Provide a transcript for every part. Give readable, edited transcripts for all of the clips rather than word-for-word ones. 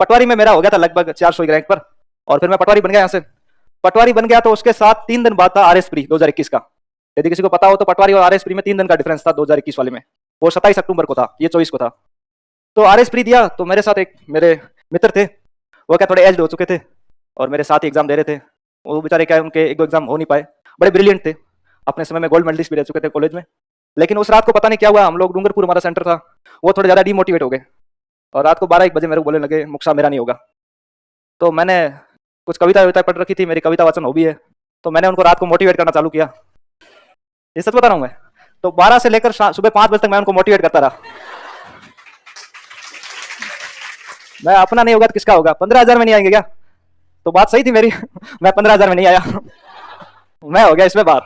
पटवारी में मेरा हो गया था लगभग 400 की रैंक पर, और फिर मैं पटवारी बन गया। यहाँ से पटवारी बन गया तो उसके साथ 3 दिन बाद था आर एस प्री 2021 का। यदि किसी को पता हो तो पटवारी और आर एस प्री में 3 दिन का डिफरेंस था 2021 वाले में। वो 27 अक्टूबर को था, ये 24 को था। तो आर एस प्री दिया तो मेरे साथ एक मेरे मित्र थे, वो क्या थोड़े एज्ड हो चुके थे और मेरे साथ ही एग्जाम दे रहे थे। वो बेचारे क्या उनके एक दो एग्जाम हो नहीं पाए, बड़े ब्रिलियंट थे, अपने समय में गोल्ड मेडलिस्ट भी रह चुके थे कॉलेज में। लेकिन उस रात को पता नहीं क्या हुआ, हम लोग डूंगरपुर हमारा सेंटर था, वो थोड़े ज़्यादा डीमोटिवेट हो गए और रात को 12-1 बजे मेरे को बोलने लगे मुक्सा मेरा नहीं होगा। तो मैंने कुछ कविता वविता पढ़ रखी थी, मेरी कविता वाचन हॉबी है, तो मैंने उनको रात को मोटिवेट करना चालू किया। ये सच बता रहा हूँ मैं। तो 12 से लेकर सुबह 5 बजे तक मैं उनको मोटिवेट करता रहा। मैं अपना नहीं होगा तो किसका होगा, 15,000 में नहीं आएंगे क्या? तो बात सही थी मेरी। मैं 15,000 में नहीं आया। मैं हो गया इसमें बाहर।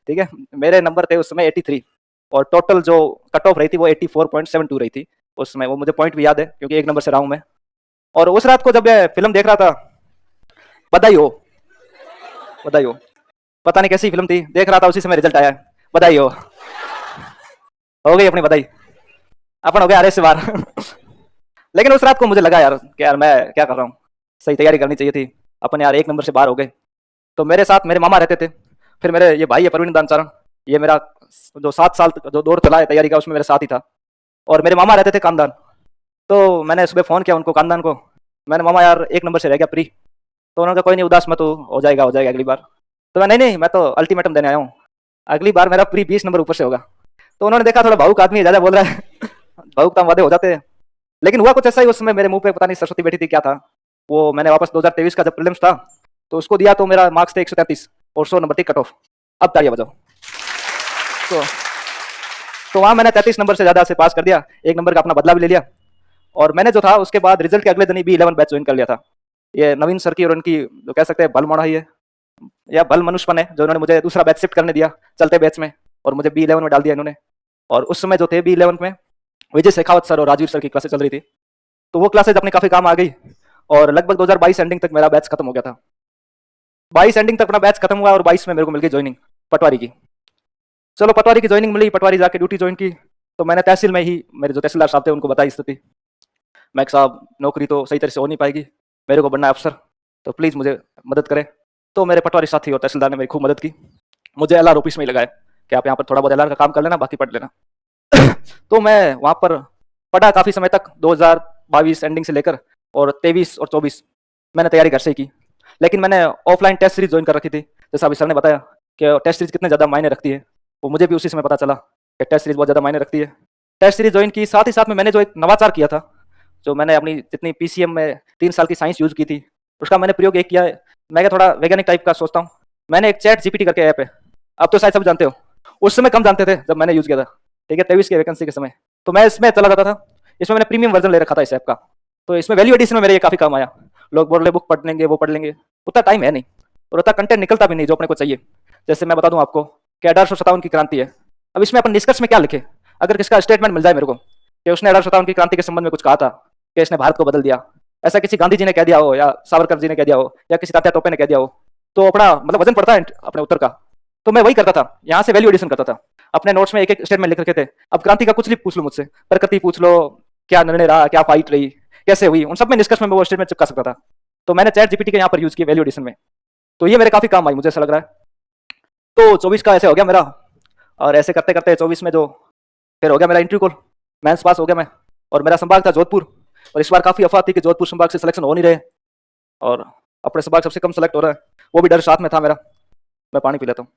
ठीक है, मेरे नंबर थे उस समय 83 और टोटल जो कट ऑफ रही थी वो 84.72 रही थी उस समय। वो मुझे पॉइंट भी याद है क्योंकि एक नंबर से रहा हूं मैं। और उस रात को जब मैं फिल्म देख रहा था, बधाई हो, बधाई हो, पता नहीं कैसी फिल्म थी, देख रहा था, उसी समय रिजल्ट आया, बधाई हो गई अपनी बधाई, अपन हो गया आर से बाहर। लेकिन उस रात को मुझे लगा यार कि यार मैं क्या कर रहा हूँ, सही तैयारी करनी चाहिए थी, अपन यार 1 नंबर से बाहर हो गए। तो मेरे साथ मेरे मामा रहते थे, फिर मेरे ये भाई है प्रवीण दानचारण, ये मेरा जो 7 साल जो दौर चला है तैयारी का उसमें मेरे साथ ही था, और मेरे मामा रहते थे कामदान। तो मैंने सुबह फ़ोन किया उनको, कामदान को, मैंने मामा यार 1 नंबर से रह गया प्री। तो उन्होंने कहा कोई नहीं उदास मत हो जाएगा अगली बार। तो मैं नहीं, मैं तो अल्टीमेटम देने आया हूँ, अगली बार मेरा प्री 20 नंबर ऊपर से होगा। तो उन्होंने देखा थोड़ा भावुक आदमी है, ज़्यादा बोल रहा है। भावुक तो वादे हो जाते हैं। लेकिन हुआ कुछ ऐसा ही, उस समय मेरे मुंह पे पता नहीं सरस्वती बैठी थी क्या था। वो मैंने वापस 2023 का जब प्रीलिम्स था तो उसको दिया, तो मेरा मार्क्स थे 133 और 100 नंबर थी कट ऑफ। अब तालियां बजाओ। तो वहाँ मैंने 33 नंबर से ज़्यादा से पास कर दिया, 1 नंबर का अपना बदला भी ले लिया। और मैंने जो था उसके बाद रिजल्ट के अगले दिन ही B11 बैच ज्वाइन कर लिया था। ये नवीन सर की और उनकी जो कह सकते हैं भल मोड़ा ही है या भल मनुष्यपन है, जो उन्होंने मुझे दूसरा बैच शिफ्ट करने दिया चलते बैच में और मुझे B11 में डाल दिया इन्होंने। और उस समय जो थे B11 में विजय शेखावत सर और राजवीर सर की क्लासेस चल रही थी, तो वो क्लासेज अपने काफ़ी काम आ गई और लगभग 2022 एंडिंग तक मेरा बैच खत्म हो गया था। 22 एंडिंग तक अपना बैच खत्म हुआ और 22 में मेरे को मिल गई ज्वाइनिंग पटवारी की। चलो पटवारी की ज्वाइनिंग मिली, पटवारी जाके ड्यूटी ज्वाइन की। तो मैंने तहसील में ही मेरे जो तहसीलदार साहब थे उनको बताई स्थिति, मैं साहब नौकरी तो सही तरह से हो नहीं पाएगी, मेरे को बनना है अफसर, तो प्लीज़ मुझे मदद करें। तो मेरे पटवारी साथी और तहसीलदार ने मेरी खूब मदद की, मुझे LR ऑफिस में ही लगाया कि आप यहाँ पर थोड़ा बहुत LR का काम कर लेना, बाकी पढ़ लेना। तो मैं वहाँ पर पढ़ा काफ़ी समय तक, 2022 एंडिंग से लेकर, और 23 और 24 मैंने तैयारी घर से ही की। लेकिन मैंने ऑफलाइन टेस्ट सीरीज ज्वाइन कर रखी थी, जैसा अभी सर ने बताया कि टेस्ट सीरीज कितने ज़्यादा मायने रखती है, वो मुझे भी उसी समय पता चला कि टेस्ट सीरीज बहुत ज़्यादा मायने रखती है। टेस्ट सीरीज ज्वाइन की, साथ ही साथ में मैंने जो एक नवाचार किया था, जो मैंने अपनी जितनी PCM में 3 साल की साइंस यूज़ की थी, उसका मैंने प्रयोग एक किया है। मैं क्या थोड़ा वैज्ञानिक टाइप का सोचता हूँ, मैंने एक चैट GPT करके ऐप है, अब तो शायद सब जानते हो, उस समय कम जानते थे जब मैंने यूज़ किया था, ठीक है, 23 की वैकेंसी के समय। तो मैं इसमें चला जाता था, इसमें मैंने प्रीमियम वर्जन ले रखा था इस ऐप का, तो इसमें वैल्यू एडिशन में मेरे ये काफ़ी काम आया। लोग बोल रहे बुक पढ़ लेंगे, वो पढ़ लेंगे, उतना टाइम है नहीं और उतना कंटेंट निकलता भी नहीं जो अपने को चाहिए। जैसे मैं बता दूं आपको कि 1857 की क्रांति है, अब इसमें अपन निष्कर्ष में क्या लिखे, अगर किसका स्टेटमेंट मिल जाए मेरे को कि उसने 1857 की क्रांति के संबंध में कुछ कहा था कि इसने भारत को बदल दिया, ऐसा किसी गांधी जी ने कह दिया हो या सावरकर जी ने कह दिया हो या किसी तात्या टोपे ने कह दिया हो, तो अपना मतलब वजन पड़ता है अपने उत्तर का। तो मैं वही करता था, यहाँ से वैल्यू एडिशन करता था, अपने नोट्स में एक एक स्टेटमेंट लिख रखे थे। अब क्रांति का कुछ भी पूछ लो मुझसे, प्रकृति पूछ लो, क्या निर्णय रहा, क्या फाइट रही, कैसे हुई, उन सब में निष्कर्ष में वो स्टेटमेंट चिपका सकता था। तो मैंने चैट GPT के यहाँ पर यूज किया वैल्यू एडिशन में, तो ये मेरे काफी काम आई, मुझे ऐसा लग रहा है। तो 24 का ऐसे हो गया मेरा, और ऐसे करते करते 24 में जो फिर हो गया मेरा इंटरव्यू कॉल, मेंस पास हो गया मैं, और मेरा संभाग था जोधपुर, और इस बार काफी अफवाह थी कि जोधपुर संभाग से सिलेक्शन हो नहीं रहे और अपने संभाग सबसे कम सेलेक्ट हो रहा है, वो भी डर साथ में था मेरा। मैं पानी पी लेता हूँ।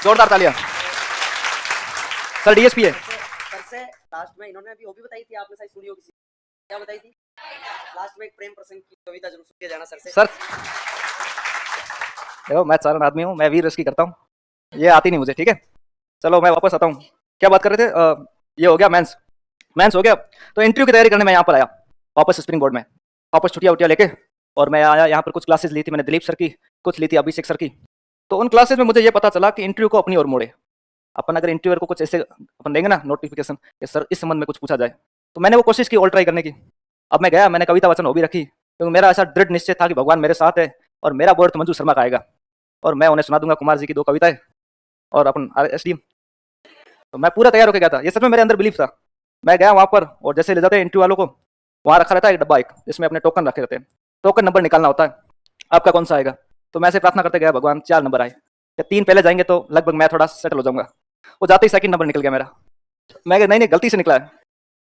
जोरदार तालियां। सर DSP है। सर से लास्ट में इन्होंने अभी वो भी बताई थी, आपने शायद सुनी होगी, क्या बताई थी लास्ट में, एक प्रेम प्रसंग की कविता जरूर सुन के जाना सर से। सर देखो मैं चारण आदमी हूँ, मैं वीर रस की करता हूँ, ये आती नहीं मुझे, ठीक है। चलो मैं वापस आता हूँ, क्या बात कर रहे थे। ये हो गया मेंस हो गया, तो इंटरव्यू की तैयारी करने मैं यहाँ पर आया वापस स्प्रिंग बोर्ड में, वापस छुट्टियाँ उट्टियाँ लेके, और मैं आया यहाँ पर। कुछ क्लासेस ली थी मैंने दिलीप सर की, कुछ ली थी अभिषेक सर की। तो उन क्लासेस में मुझे ये पता चला कि इंटरव्यू को अपनी ओर मोड़े, अपन अगर इंटरव्यूअर को कुछ ऐसे अपन देंगे ना नोटिफिकेशन कि सर इस संबंध में कुछ पूछा जाए, तो मैंने वो कोशिश की ऑल ट्राई करने की। अब मैं गया, मैंने कविता वचन हो भी रखी, क्योंकि मेरा ऐसा दृढ़ निश्चय था कि भगवान मेरे साथ है और मेरा बोर्ड तो मंजू शर्मा का आएगा और मैं उन्हें सुना दूंगा कुमार जी की 2 कविताएं और अपन SDM। तो मैं पूरा तैयार होकर गया था, ये सच में मेरे अंदर बिलीफ था। मैं गया वहाँ पर, और जैसे ले जाते हैं इंटरव्यू वालों को, वहाँ रखा रहता है एक डब्बा, एक जिसमें अपने टोकन रखे रहते हैं, टोकन नंबर निकालना होता है, आपका कौन सा आएगा। तो मैं ऐसे प्रार्थना करते गया, भगवान 4 नंबर आए, या 3 पहले जाएंगे तो लगभग मैं थोड़ा सेटल हो जाऊंगा। वो जाते ही सेकंड नंबर निकल गया मेरा। मैं कहा नहीं नहीं, गलती से निकला है।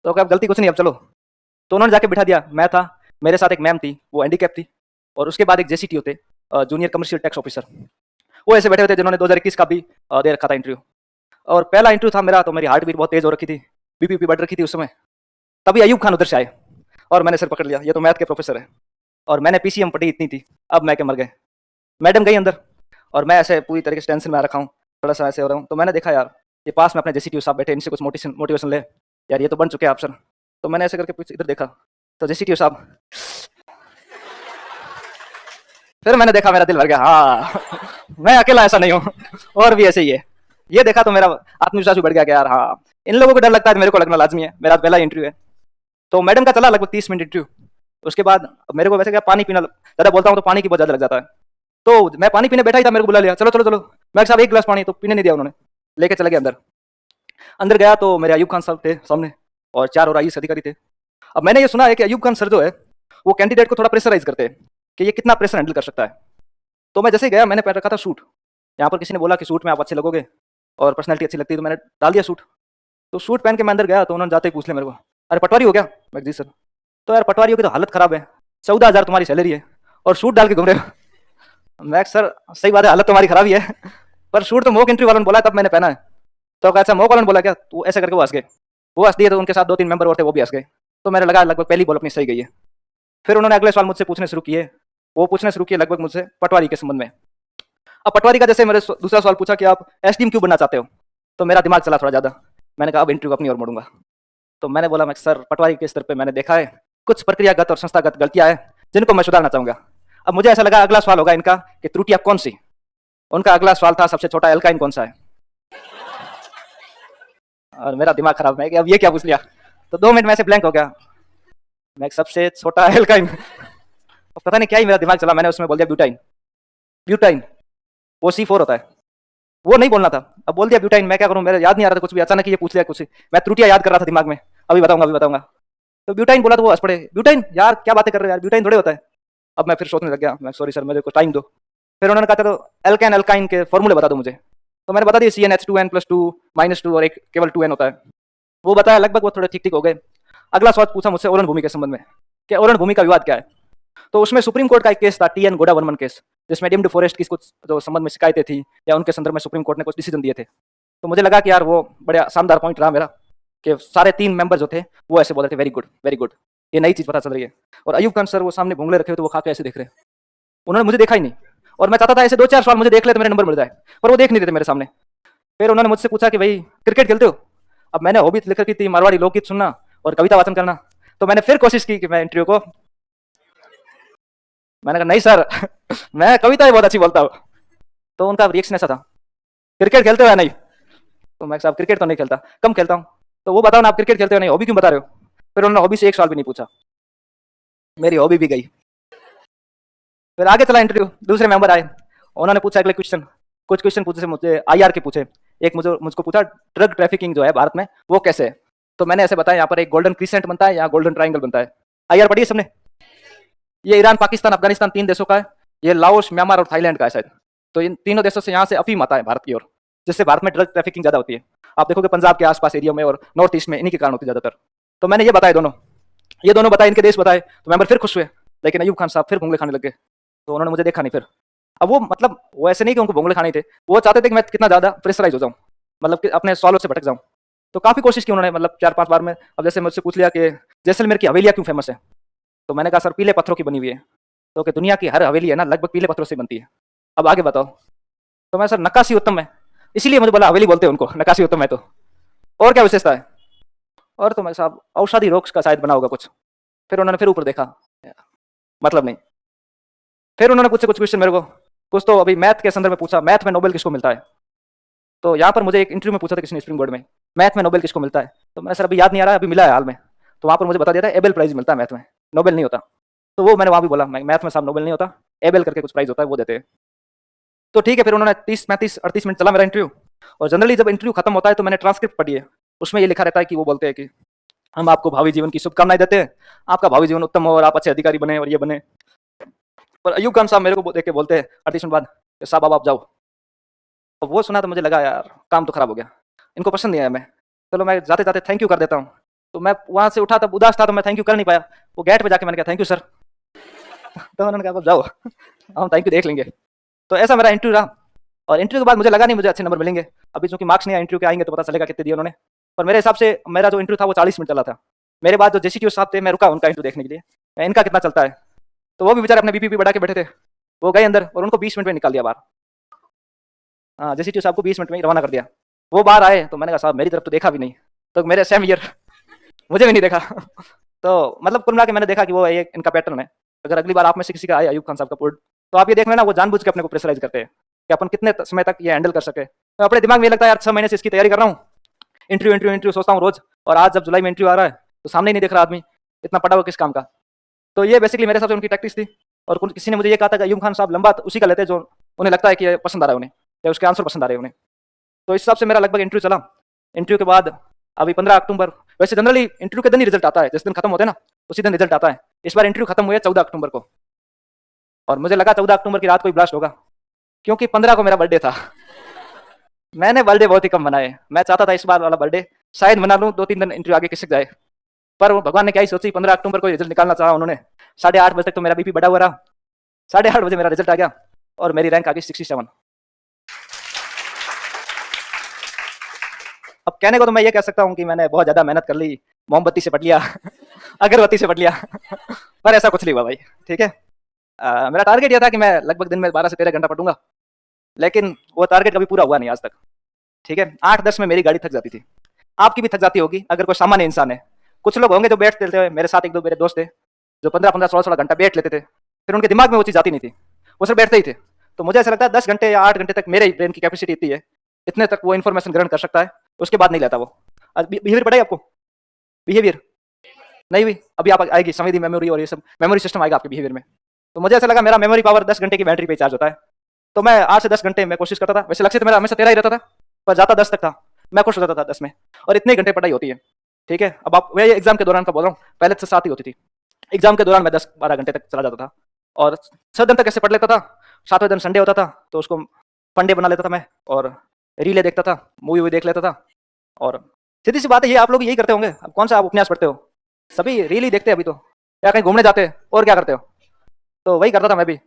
तो कहा गलती कुछ नहीं, अब चलो। तो उन्होंने जाके बिठा दिया, मैं था, मेरे साथ एक मैम थी, वो हैंडीकैप थी, और उसके बाद एक जेसीटी होते, जूनियर कमर्शियल टैक्स ऑफिसर, वो ऐसे बैठे हुए थे जिन्होंने 2021 का भी दे रखा था इंटरव्यू। और पहला इंटरव्यू था मेरा, तो मेरी हार्ट बीट बहुत तेज हो रखी थी, बीपी बढ़ रखी थी उस समय। तभी अयूब खान उधर से आए, और मैंने सिर पकड़ लिया, ये तो मैथ के प्रोफेसर है, और मैंने पीसीएम पढ़ी इतनी थी, अब मैं के मर गए। मैडम गई अंदर, और मैं ऐसे पूरी तरीके से टेंशन में आ रखा हूँ, थोड़ा सा ऐसे हो रहा हूँ। तो मैंने देखा यार, ये पास में अपने जेसीटी साहब बैठे, इनसे कुछ मोटिवेशन ले यार, ये तो बन चुके हैं अफसर। तो मैंने ऐसे करके कुछ इधर देखा, तो जेसीटी साहब, फिर मैंने देखा, मेरा दिल भर गया, हाँ मैं अकेला ऐसा नहीं हूँ, और भी ऐसे ही है। ये देखा तो मेरा आत्मविश्वास भी बढ़ गया कि यार हाँ, इन लोगों को डर लगता है तो मेरे को लगना लाजमी है। मेरा पहला इंटरव्यू है। तो मैडम का चला लगभग 30 मिनट इंटरव्यू। उसके बाद मेरे को वैसे क्या, पानी पीना ज़्यादा बोलता हूँ तो पानी की बहुत ज़्यादा लग जाता है। तो मैं पानी पीने बैठा ही था, मेरे को बुला लिया, चलो चलो चलो। मैं साहब एक गिलास पानी, तो पीने नहीं दिया उन्होंने, लेके चले गए अंदर। अंदर गया तो मेरे अयूब खान साहब थे सामने, और 4 और आईएएस अधिकारी थे। अब मैंने ये सुना है कि अयूब खान सर जो है, वो कैंडिडेट को थोड़ा प्रेशराइज करते हैं कि ये कितना प्रेशर हैंडल कर सकता है। तो मैं जैसे ही गया, मैंने पहन रखा था सूट। यहाँ पर किसी ने बोला कि सूट में आप अच्छे लगोगे और पर्सनैलिटी अच्छी लगती है, तो मैंने डाल दिया सूट। तो सूट पहन के मैं अंदर गया, तो उन्होंने जाते ही पूछ लिया मेरे को, अरे पटवारी हो क्या? मैं जी सर। तो यार पटवारियों की तो हालत खराब है, 14,000 तुम्हारी सैलरी है और सूट डाल के घूम रहे हो। मैं सर सही बात है, हालत तुम्हारी खराब ही है, पर सूट तो मॉक इंटरव्यू वालों ने बोला तब मैंने पहना है। तो कैसा मॉक वालों ने बोला क्या? तो ऐसे करके वो हंस गए। वो हंस दिए, तो उनके साथ 2-3 मेंबर और थे, वो भी हंस गए। तो मैंने लगा लगभग पहली बॉल अपनी सही गई है। फिर उन्होंने अगले सवाल मुझसे पूछने शुरू किए। वो पूछने शुरू किए लगभग मुझसे पटवारी के संबंध में। अब पटवारी का जैसे मेरे दूसरा सवाल पूछा कि आप एसडीएम क्यों बनना चाहते हो, तो मेरा दिमाग चला थोड़ा ज़्यादा। मैंने कहा अब इंटरव्यू अपनी ओर मोड़ूंगा। तो मैंने बोला, मैं सर पटवारी के स्तर पे मैंने देखा है कुछ प्रक्रियागत और संस्थागत गलतियां हैं जिनको मैं सुधारना चाहूंगा। अब मुझे ऐसा लगा अगला सवाल होगा इनका कि त्रुटियां कौन सी। उनका अगला सवाल था सबसे छोटा एल्काइन कौन सा है, और मेरा दिमाग खराब है कि अब ये क्या पूछ लिया। तो 2 मिनट में ऐसे ब्लैंक हो गया। मैं सबसे छोटा एल्काइन, पता नहीं क्या ही मेरा दिमाग चला, मैंने उसमें बोल दिया ब्यूटाइन। ब्यूटाइन वो C4 होता है, वो नहीं बोलना था, अब बोल दिया ब्यूटाइन। मैं क्या करूं, मेरे याद नहीं आ रहा था कुछ भी, अचानक ये पूछ लिया कुछ। मैं त्रुटियां याद कर रहा था दिमाग में, अभी बताऊंगा अभी बताऊंगा। तो ब्यूटाइन बोला तो वो हंस पड़े, ब्यूटाइन यार क्या बातें कर रहे हो यार, ब्यूटाइन थोड़े होता है। अब मैं फिर सोचने लग गया, मैं सॉरी सर मेरे को टाइम दो। फिर उन्होंने कहा चलो एल्केन एल्काइन के फॉर्मूले बता दो मुझे। तो मैंने बता दिया CnH2n+2 -2 और एक केवल 2n होता है, वो बताया। लगभग वो थोड़े ठीक ठीक हो गए। अगला सवाल पूछा मुझसे ओरण भूमि के संबंध में कि ओरण भूमि का विवाद क्या है। तो उसमें सुप्रीम कोर्ट का एक केस था, TN गोडा वर्मन केस, जिसमें डिम्ड फॉरेस्ट की कुछ जो संबंध में शिकायतें थी या उनके संदर्भ में सुप्रीम कोर्ट ने कुछ डिसीजन दिए थे। तो मुझे लगा कि यार वो बड़ा शानदार पॉइंट रहा मेरा कि सारे 3 मेंबर जो थे वो ऐसे बोल रहे थे वेरी गुड, ये नई चीज पता चल रही है। और अयूब खान सर वो सामने भूंगले रखे हुए, तो वो खा के ऐसे देख रहे, उन्होंने मुझे देखा ही नहीं। और मैं चाहता था ऐसे 2-4 सवाल मुझे देख ले तो मेरे नंबर मिल जाए, पर वो देख नहीं रहे थे मेरे सामने। फिर उन्होंने मुझसे पूछा कि भाई क्रिकेट खेलते हो? अब मैंने हॉबी लिख रखी थी मारवाड़ी लोकगीत सुनना और कविता वाचन करना। तो मैंने फिर कोशिश की कि मैं इंटरव्यू को, मैंने कहा नहीं सर मैं कविता बहुत अच्छी बोलता हूँ। तो उनका रिएक्शन ऐसा था, क्रिकेट खेलते हो या नहीं? तो मैं साहब क्रिकेट तो नहीं खेलता, कम खेलता हूँ। तो वो बताओ ना आप क्रिकेट खेलते हो नहीं, हॉबी क्यों बता रहे हो? फिर उन्होंने हॉबी से एक सवाल भी नहीं पूछा, मेरी हॉबी भी गई। फिर आगे चला इंटरव्यू, दूसरे मेंबर आए, उन्होंने पूछा अगले क्वेश्चन, कुछ क्वेश्चन पूछे मुझे IR के पूछे। एक मुझको पूछा ड्रग ट्रैफिकिंग जो है भारत में वो कैसे है। तो मैंने ऐसे बताया यहाँ पर एक गोल्डन क्रिसेंट बनता है, यहाँ गोल्डन ट्राइंगल बनता है। IR पढ़िए सबने, ये ईरान, पाकिस्तान, अफगानिस्तान 3 देशों का है। ये लाओस, म्यांमार और थाईलैंड का है शायद। तो इन तीनों देशों से यहाँ से अफीम आता है भारत की ओर, जिससे भारत में ड्रग ट्रैफिकिंग ज्यादा होती है। आप देखोगे पंजाब के आसपास एरिया में और नॉर्थ ईस्ट में इन्हीं के कारण होती है ज्यादातर। तो मैंने ये बताए दोनों, ये दोनों बताए, इनके देश बताए। तो मेंबर फिर खुश हुए, लेकिन अयूब खान साहब फिर भूंगले खाने लगे। तो उन्होंने मुझे देखा नहीं फिर। अब वो मतलब वो ऐसे नहीं कि उनको भूंगले खाने थे, वो चाहते थे कि मैं कितना ज्यादा प्रेशराइज हो जाऊँ, मतलब कि अपने सवालों से भटक जाऊँ। तो काफी कोशिश की उन्होंने, मतलब 4-5 बार में। अब जैसे मुझसे पूछ लिया कि जैसलमेर की हवेलियाँ क्यों फेमस है, तो मैंने कहा सर पीले पत्थरों की बनी हुई है। तो कि दुनिया की हर हवेली है ना लगभग पीले पत्थरों से बनती है, अब आगे बताओ। तो मैं सर नक्काशी उत्तम है, इसीलिए मुझे बोला हवेली बोलते हैं उनको, नक्काशी उत्तम है। तो और क्या विशेषता है? और तो मैं साहब औषधि रोग का शायद बना होगा कुछ। फिर उन्होंने फिर ऊपर देखा, मतलब नहीं। फिर उन्होंने पूछे कुछ क्वेश्चन मेरे को, कुछ तो अभी मैथ के संदर्भ में पूछा, मैथ में नोबेल किसको मिलता है। तो यहाँ पर मुझे एक इंटरव्यू में पूछा था किसी ने स्प्रिंग बोर्ड में, मैथ में नोबेल किसको मिलता है। तो मैंने सर अभी याद नहीं आ रहा है, अभी मिला है हाल में। तो वहाँ पर मुझे बता दिया था एबेल प्राइज मिलता है मैथ में, नोबेल नहीं होता। तो वो मैंने वहाँ भी बोला मैथ में साहब नोबेल नहीं होता, एबेल करके कुछ प्राइज होता है वो देते हैं। तो ठीक है, फिर उन्होंने 30, 35, 38 मिनट चला मेरा इंटरव्यू। और जनरली जब इंटरव्यू खत्म होता है तो मैंने ट्रांसक्रिप्ट पढ़ी है, उसमें ये लिखा रहता है कि वो बोलते हैं कि हम आपको भावी जीवन की शुभकामनाएं देते हैं, आपका भावी जीवन उत्तम हो और आप अच्छे अधिकारी बने और ये बने। पर अयूब खान साहब मेरे को देख के बोलते हैं 38 मिनट बाद, साहब अब आप जाओ। और वो सुना तो मुझे लगा यार काम तो खराब हो गया, इनको पसंद नहीं आया मैं, चलो मैं जाते जाते थैंक यू कर देता हूँ। तो मैं वहाँ से उठा, तब उदास था तो मैं थैंक यू कर नहीं पाया। वो गेट पे जाके मैंने कहा थैंक यू सर। तो उन्होंने कहा "अब जाओ, हम थैंक यू देख लेंगे"। तो ऐसा मेरा इंटरव्यू रहा। और इंटरव्यू के बाद मुझे लगा नहीं मुझे अच्छे नंबर मिलेंगे, अभी चूंकि मार्क्स नहीं आए, इंटरव्यू के आएंगे तो पता चलेगा कितने दिए उन्होंने। पर मेरे हिसाब से मेरा जो इंटरव्यू था वो 40 मिनट चला था। मेरे बाद जो जेसीटीओ साहब थे, मैं रुका उनका इंटरव्यू देखने के लिए, इनका कितना चलता है। तो वो भी बेचारे अपने बीपी बढ़ा के बैठे थे, वो गए अंदर और उनको 20 मिनट में निकाल दिया बाहर। हाँ, जेसीटीओ साहब को 20 मिनट में ही रवाना कर दिया। वो बाहर आए तो मैंने कहा साहब मेरी तरफ तो देखा भी नहीं, तो मेरे सेम ईयर मुझे भी नहीं देखा। तो मतलब कुल मिला के मैंने देखा कि वो एक इनका पैटर्न है। अगर अगली बार आप में से किसी का आए अयूब खान साहब का पोर्ट, तो आप ये देख लेना वो जानबूझ के अपने को प्रेशराइज करते हैं कि अपन कितने समय तक ये हैंडल कर सके। तो अपने दिमाग में ये लगता है यार 6 महीने से इसकी तैयारी कर रहा हूँ, इंटरव्यू इंटरव्यू इंटरव्यू सोचता हूँ रोज, और आज जब जुलाई में इंटरव्यू आ रहा है तो सामने ही नहीं देख रहा आदमी, इतना पड़ा हुआ किस काम का। तो ये बेसिकली मेरे हिसाब से उनकी टैक्टिक्स थी। और किसी ने मुझे ये कहा था कि अयूब खान साहब लंबा उसी का लेते जो उन्हें लगता है कि ये पसंद आ रहा है उन्हें, या उसके आंसर पसंद आ रहे हैं उन्हें। तो इस हिसाब से मेरा लगभग इंटरव्यू चला। इंटरव्यू के बाद अभी 15 अक्टूबर, वैसे जनरली इंटरव्यू के दिन ही रिजल्ट आता है, जिस दिन खत्म होते हैं ना उसी दिन रिजल्ट आता है। इस बार इंटरव्यू खत्म हुए 14 अक्टूबर को, और मुझे लगा 14 अक्टूबर की रात को ही ब्लास्ट होगा, क्योंकि 15 को मेरा बर्थडे था। मैंने बर्थडे बहुत ही कम मनाए, मैं चाहता था इस बार वाला बर्थडे शायद मना लूँ, 2-3 दिन इंटरव्यू आगे खिसक जाए। पर वो भगवान ने क्या ही सोची, 15 अक्टूबर को रिजल्ट निकालना चाहा उन्होंने। 8:30 बजे तक तो मेरा बीपी बढ़ा हुआ रहा, 8:30 बजे मेरा रिजल्ट आ गया और मेरी रैंक आ गई 67। अब कहने को तो मैं ये कह सकता हूँ कि मैंने बहुत ज्यादा मेहनत कर ली, मोमबत्ती से पढ़ लिया, अगरबत्ती से पढ़ लिया, पर ऐसा कुछ नहीं हुआ भाई। ठीक है, मेरा टारगेट ये था कि मैं लगभग दिन में 12 से 13 घंटा पढ़ूंगा, लेकिन वो टारगेट कभी पूरा हुआ नहीं आज तक। ठीक है, 8-10 में मेरी गाड़ी थक जाती थी, आपकी भी थक जाती होगी अगर कोई सामान्य इंसान है। कुछ लोग होंगे जो बैठते थे, मेरे साथ 1-2 मेरे दोस्त थे जो 15-15, 16-16 घंटा बैठ लेते थे, फिर उनके दिमाग में वो चीज़ जाती नहीं थी, वो सिर्फ बैठते ही थे। तो मुझे ऐसा लगता है 10 घंटे या 8 घंटे तक मेरे ब्रेन की कैपेसिटी इतनी है, इतने तक वो इन्फॉर्मेशन ग्रहण कर सकता है, उसके बाद नहीं लेता वो। बिहेवियर पढ़ा है आपको? बिहेवियर नहीं हुई अभी, आप आएगी संवेदी मेमोरी और ये सब मेमोरी सिस्टम आएगा आपके बिहेवियर में। तो मुझे ऐसा लगा मेरा मेमोरी पावर 10 घंटे की बैटरी पे चार्ज होता है, तो मैं 8 से 10 घंटे मैं कोशिश करता था। वैसे लक्ष्य तो मेरा हमेशा 13 ही रहता था, पर जाता 10 तक था, मैं खुश हो जाता था 10 में, और इतने घंटे पढ़ाई होती है। ठीक है, अब आप मैं एग्जाम के दौरान का बोल रहा हूँ, पहले से 7 ही होती थी, एग्जाम के दौरान मैं 10-12 घंटे तक चला जाता था, और 6 दिन तक ऐसे पढ़ लेता था। 7वें दिन संडे होता था तो उसको फंडे बना लेता था मैं, और रीले देखता था, मूवी देख लेता था। और सीधी सी बात है, ये आप लोग यही करते होंगे। अब कौन सा आप उपन्यास पढ़ते हो? सभी रील ही देखते हैं अभी तो, या कहीं घूमने जाते हैं और क्या करते हो? तो वही करता था मैं भी,